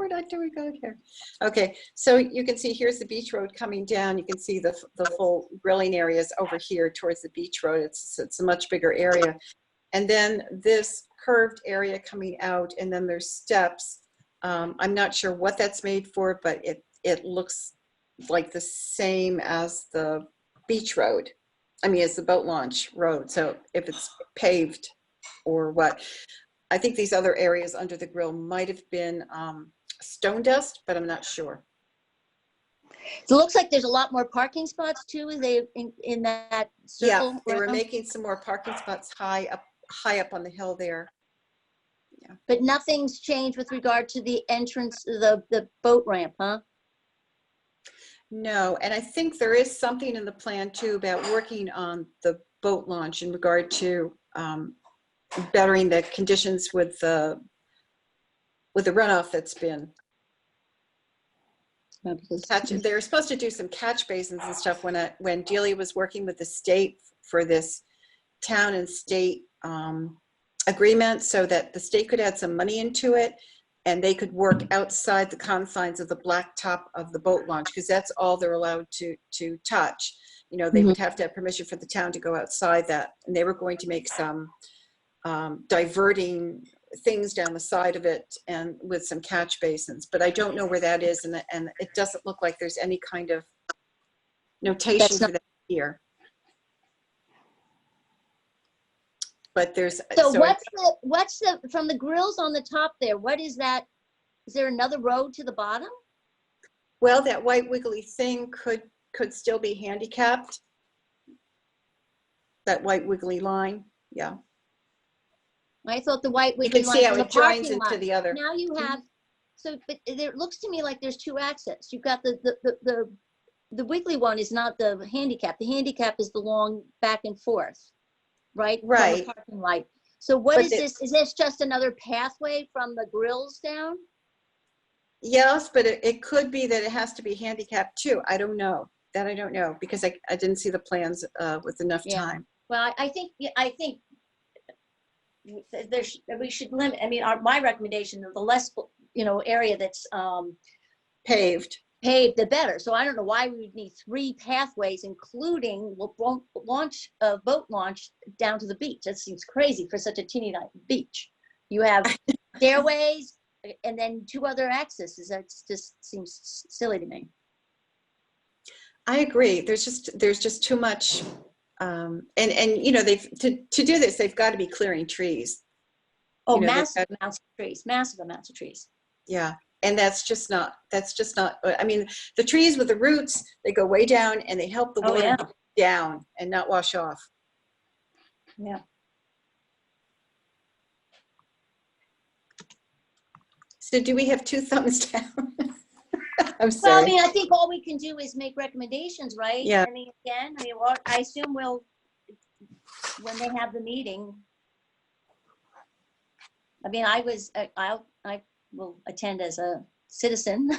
We're not doing good here. Okay, so you can see here's the beach road coming down. You can see the full grilling areas over here towards the beach road. It's a much bigger area. And then this curved area coming out, and then there's steps. I'm not sure what that's made for, but it looks like the same as the beach road. I mean, as the boat launch road. So if it's paved or what. I think these other areas under the grill might have been stone dust, but I'm not sure. it looks like there's a lot more parking spots too. They in that circle. Yeah, they were around. making some more parking spots high up on the hill there. But nothing's changed with regard to the entrance, the boat ramp, huh? No, and I think there is something in the plan too about working on the boat launch in regard to bettering the conditions with the runoff that's been. They're supposed to do some catch basins and stuff when Delia was working with the state for this town and state agreement, so that the state could add some money into it and they could work outside the confines of the blacktop of the boat launch, because that's all they're allowed to touch. You know, they would have to have permission for the town to go outside that, and they were going to make some diverting things down the side of it and with some catch basins, but I don't know where that is, and it doesn't look like there's any kind of notation for that here. But there's So what's the from the grills on the top there? What is that? Is there another road to the bottom? Well, that white wiggly thing could still be handicapped. That white wiggly line, yeah. I thought the white You wiggly can see line how from the it joins parking into lot. the other. Now you have, but it looks to me like there's two access. You've got the wiggly one is not the handicap. The handicap is the long back and forth, right? From Right. the parking lot. So what But is this? Is this just another pathway from the grills down? Yes, but it could be that it has to be handicapped too. I don't know. That I don't know, because I didn't see the plans with enough time. Well, I think we should limit. I mean, my recommendation of the less area that's Paved. paved, the better. So I don't know why we would need 3 pathways, including boat launch down to the beach. That seems crazy for such a teeny tiny beach. You have stairways and then 2 other accesses. That just seems silly to me. I agree. There's just too much, and they've to do this, they've got to be clearing trees. Oh, You know, massive amounts of trees. Massive amounts of trees. Yeah, And that's just not, I mean, the trees with the roots, they go way down and they help the Oh, water yeah. down and not wash off. Yeah. So do we have 2 thumbs down? I'm Well, I sorry. mean, I think all we can do is make recommendations, right? Yeah. I mean, again, well, I assume we'll, when they have the meeting. I mean, I will attend as a citizen.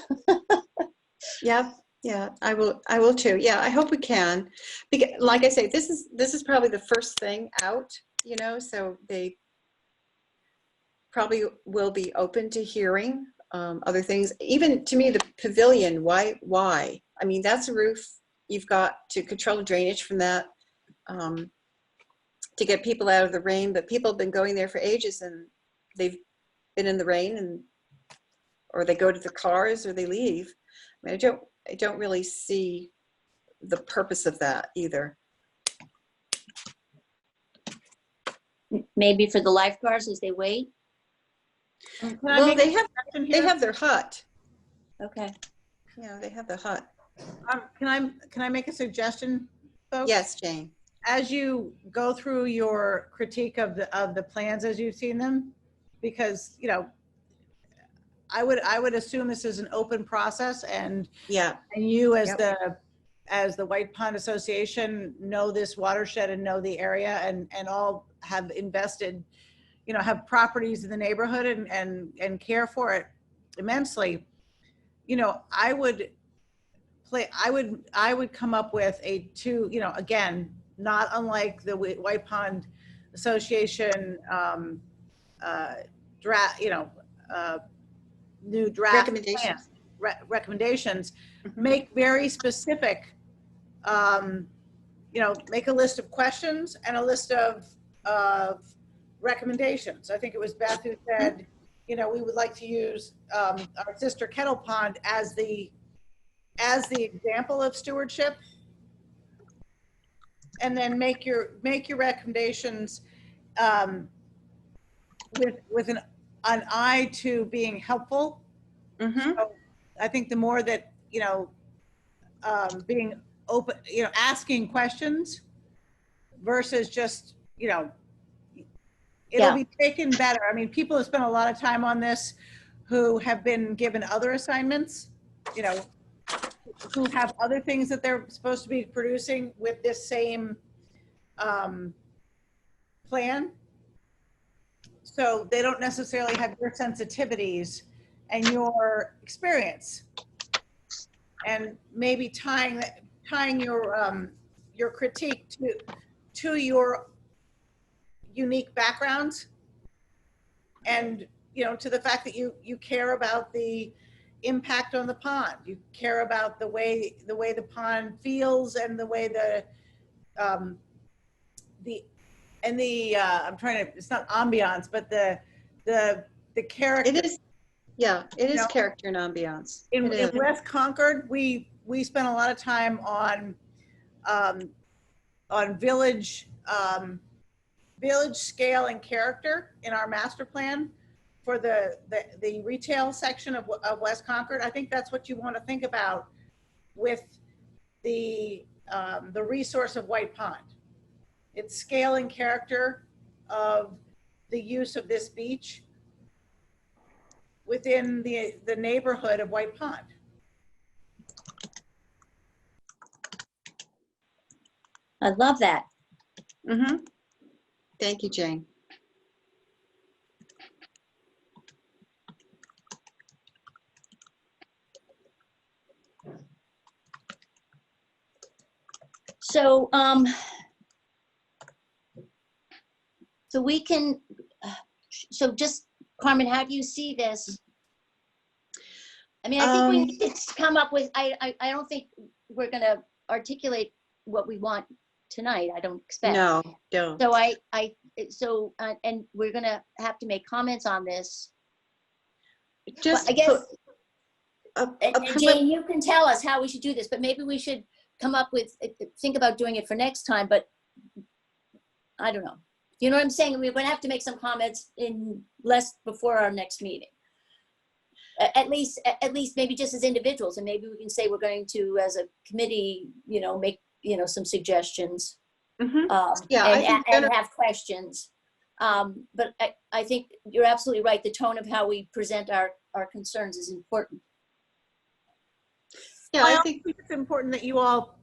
Yeah, yeah, I will too. Yeah, I hope we can. Because, like I say, this is probably the first thing out, you know, so they probably will be open to hearing other things. Even to me, the pavilion, why? I mean, that's a roof. You've got to control the drainage from that to get people out of the rain, but people have been going there for ages and they've been in the rain and or they go to the cars or they leave. I mean, I don't really see the purpose of that either. Maybe for the lifeguards as they wait. Can I Well, make they a suggestion here? have their hut. Okay. Yeah, they have the hut. Can I make a suggestion, folks? Yes, Jane. As you go through your critique of the plans as you've seen them, because, you know, I would assume this is an open process and Yeah, you as Yep. the White Pond Association know this watershed and know the area and all have invested, you know, have properties in the neighborhood and care for it immensely. You know, I would come up with you know, again, not unlike the White Pond Association draft, you know, new draft recommendations. recommendations, Mhm. make very specific, you know, make a list of questions and a list of recommendations. I think it was Beth who said, you know, we would like to use our sister Kettle Pond as the example of stewardship, and then make your recommendations with an eye to being helpful. Mhm. So I think the more that, you know, being open, you know, asking questions versus just, you know, it'll Yeah. be taken better. I mean, people have spent a lot of time on this who have been given other assignments, you know, who have other things that they're supposed to be producing with this same plan. So they don't necessarily have your sensitivities and your experience, and maybe tying your critique to your unique backgrounds, and, you know, to the fact that you care about the impact on the pond, you care about the way the pond feels and the way I'm trying to, it's not ambiance, but the character. It is, yeah, it is No. character and ambiance. In It is. West Concord, we spent a lot of time on village scale and character in our master plan for the retail section of West Concord. I think that's what you want to think about with the resource of White Pond. It's scale and character of the use of this beach within the neighborhood of White Pond. I love that. Mhm. Thank you, Jane. So, so we can, so just, Carmen, how do you see this? I mean, I think we need to come up with, I don't think we're gonna articulate what we want tonight, I don't expect. No, don't. So and we're gonna have to make comments on this. Just I guess, a Jane, you can tell us how we should do this, but maybe we should come up with, think about doing it for next time, but I don't know. You know what I'm saying? We're gonna have to make some comments in before our next meeting. at least maybe just as individuals, and maybe we can say we're going to, as a committee, make, some suggestions. Yeah, I think and have questions. But I think you're absolutely right. The tone of how we present our concerns is important. Yeah, I I think it's important that you all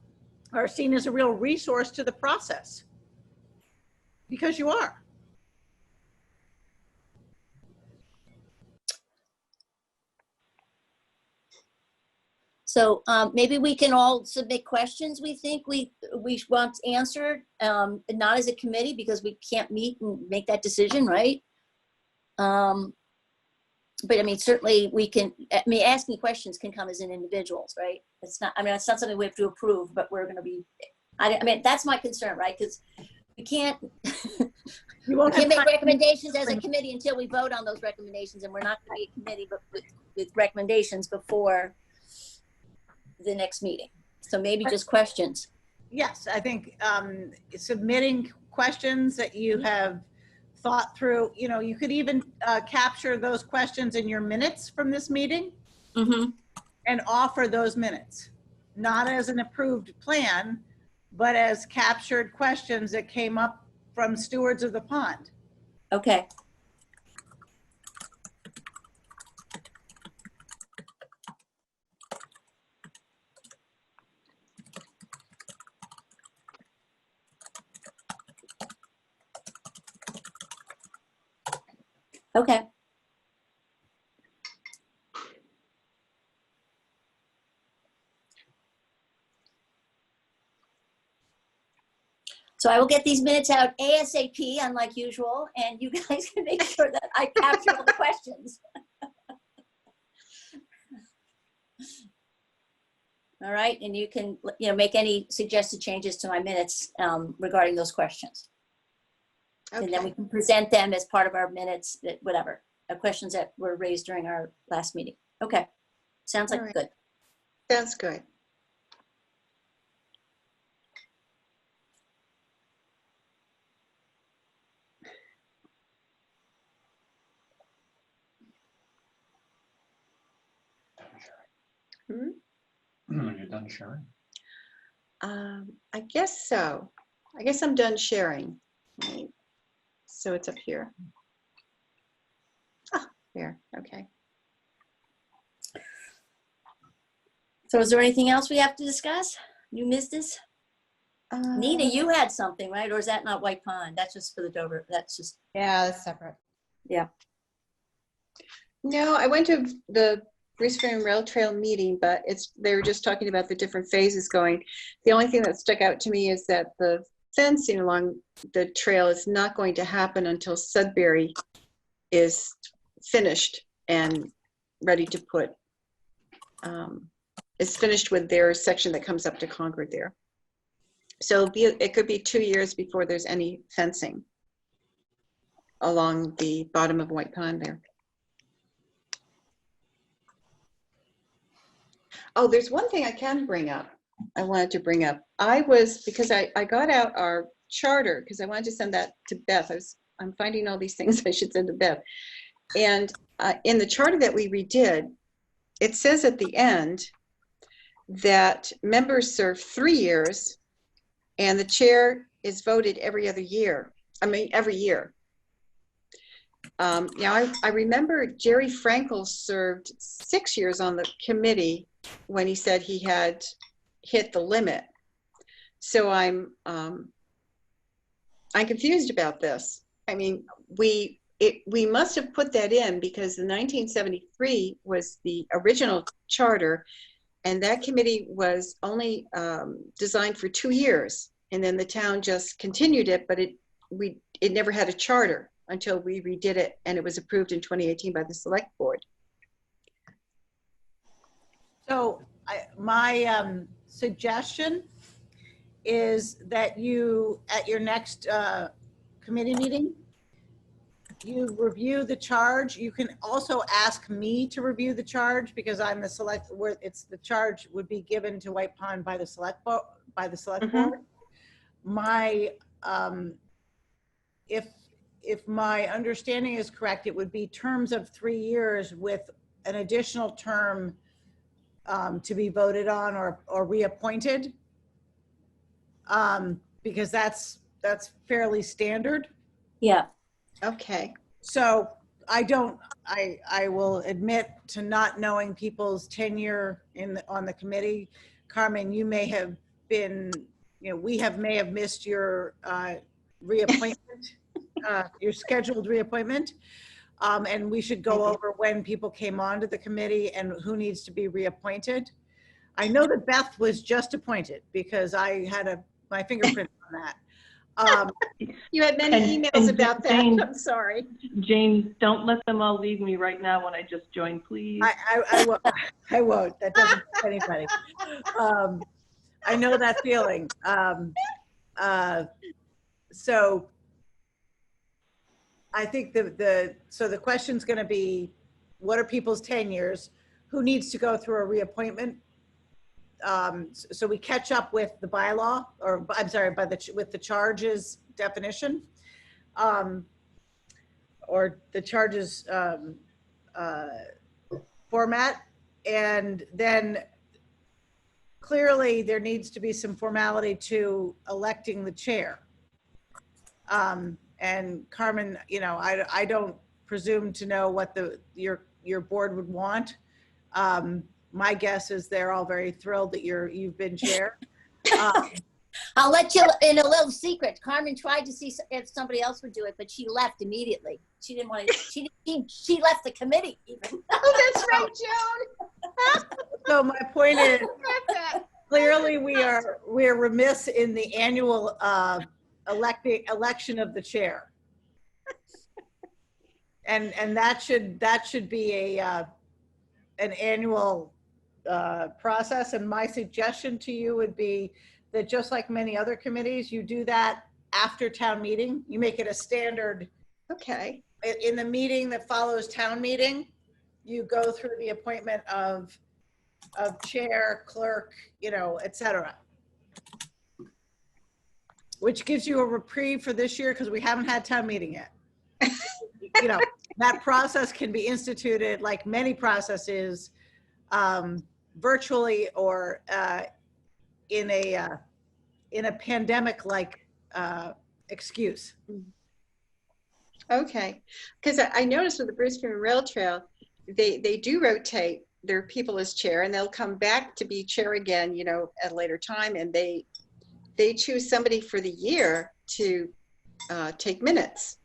are seen as a real resource to the process, because you are. So maybe we can all submit questions we think we want answered, not as a committee because we can't meet and make that decision, right? But I mean, certainly we can, asking questions can come as an individuals, right? It's not something we have to approve, but we're going to be, that's my concern, right? Because we can't, You won't we can't have make time. recommendations as a committee until we vote on those recommendations, and we're not going to be a committee but with recommendations before the next meeting. So maybe just questions. Yes, I think submitting questions that you have thought through, you could even capture those questions in your minutes from this meeting and offer those minutes, not as an approved plan, but as captured questions that came up from stewards of the pond. Okay. Okay. So I will get these minutes out ASAP, unlike usual, and you guys can make sure that I capture all the questions. All right, and you can, make any suggested changes to my minutes regarding those questions. okay. And then we can present them as part of our minutes, whatever, questions that were raised during our last meeting. Okay, sounds like All right. good. Sounds good. You're done sharing? I guess so. I guess I'm done sharing. Right. So it's up here. Ah, there. Okay. So is there anything else we have to discuss? New business? Nina, you had something, right? Or is that not White Pond? That's just for the Dover. That's just. Yeah, that's separate. Yeah. No, I went to the Brisbane Rail Trail meeting, but they were just talking about the different phases going. The only thing that stuck out to me is that the fencing along the trail is not going to happen until Sudbury is finished and ready to put, is finished with their section that comes up to Concord there. So it could be 2 years before there's any fencing along the bottom of White Pond there. Oh, there's one thing I can bring up. I wanted to bring up. Because I got out our charter because I wanted to send that to Beth. I'm finding all these things I should send to Beth. And in the charter that we redid, it says at the end that members serve 3 years and the chair is voted every other year. Every year. I remember Jerry Frankel served 6 years on the committee when he said he had hit the limit. So I'm confused about this. I mean, we must have put that in because the 1973 was the original charter, and that committee was only designed for 2 years, and then the town just continued it, but it never had a charter until we redid it, and it was approved in 2018 by the select board. So my suggestion is that you, at your next committee meeting, you review the charge. You can also ask me to review the charge because I'm the select, where the charge would be given to White Pond by the select board. My, if my understanding is correct, it would be terms of 3 years with an additional term to be voted on or reappointed, because that's fairly standard. Yeah. Okay. So I will admit to not knowing people's tenure on the committee. Carmen, you may have been, may have missed your reappointment, your scheduled reappointment. And we should go over when people came onto the committee and who needs to be reappointed. I know that Beth was just appointed because I had my fingerprint on that. You had many emails about that. Jane, I'm sorry. James, don't let them all leave me right now when I just joined, please. I won't. I won't. That doesn't help anybody. I know that feeling. So I think the question's going to be, what are people's tenures? Who needs to go through a reappointment? So we catch up with the bylaw, or I'm sorry, with the charges definition, or the charges format, and then clearly there needs to be some formality to electing the chair. And Carmen, I don't presume to know what your board would want. My guess is they're all very thrilled that you've been chair. I'll let you in a little secret. Carmen tried to see if somebody else would do it, but she left immediately. She didn't want to. She left the committee even. Oh, that's right, Joan. So my point is, clearly we're remiss in the annual election of the chair, and that should be an annual process. And my suggestion to you would be that, just like many other committees, you do that after town meeting. You make it a standard. Okay. In the meeting that follows town meeting, you go through the appointment of chair, clerk, et cetera. Which gives you a reprieve for this year because we haven't had town meeting yet. That process can be instituted, like many processes, virtually or in a pandemic-like excuse. Okay, because I noticed with the Bruce Freeman Rail Trail, they do rotate their people as chair, and they'll come back to be chair again, at a later time, and they choose somebody for the year to take minutes.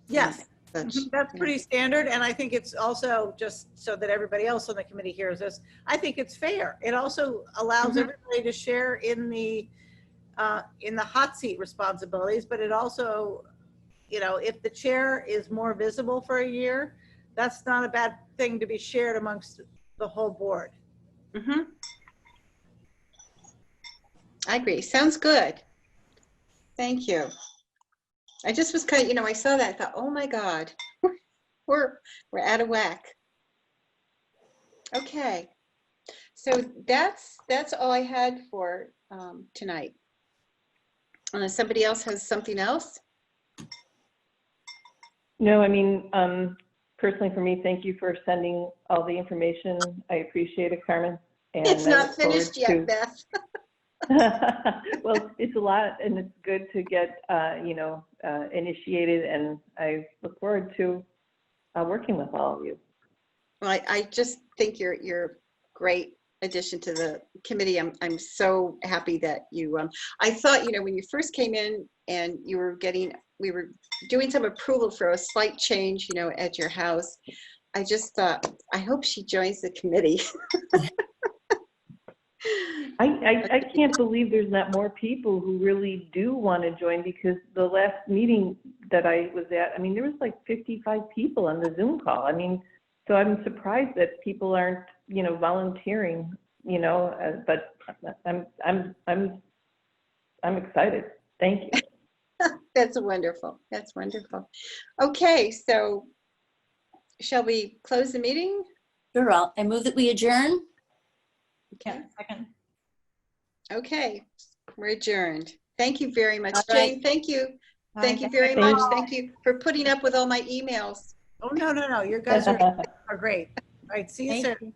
Yes, that's pretty standard, and I think it's also, just so that everybody else on the committee hears this, I think it's fair. It also allows everybody to share in the hot seat responsibilities, but it also, if the chair is more visible for a year, that's not a bad thing to be shared amongst the whole board. I agree. Sounds good. Thank you. I just was kind of, I saw that and thought, oh my God, we're out of whack. Okay. So that's all I had for tonight. Unless somebody else has something else. No, I mean, personally for me, thank you for sending all the information. I appreciate it, Carmen. And It's not finished yet, Beth. Well, it's a lot, and it's good to get, initiated, and I look forward to working with all of you. Well, I just think you're a great addition to the committee. I'm so happy that you, I thought, when you first came in and we were doing some approval for a slight change, at your house. I just thought, I hope she joins the committee. I can't believe there's not more people who really do want to join, because the last meeting that I was at, there was like 55 people on the Zoom call. So I'm surprised that people aren't, volunteering, but I'm excited. Thank you. That's wonderful. That's wonderful. Okay, so shall we close the meeting? Sure, I move that we adjourn. Okay, second. Okay, we're adjourned. Thank you very much, All right. Jane. Thank you. Bye. Thank you very much. Thank you for putting up with all my emails. Oh, no. You guys are great. right, see you Thank soon. you.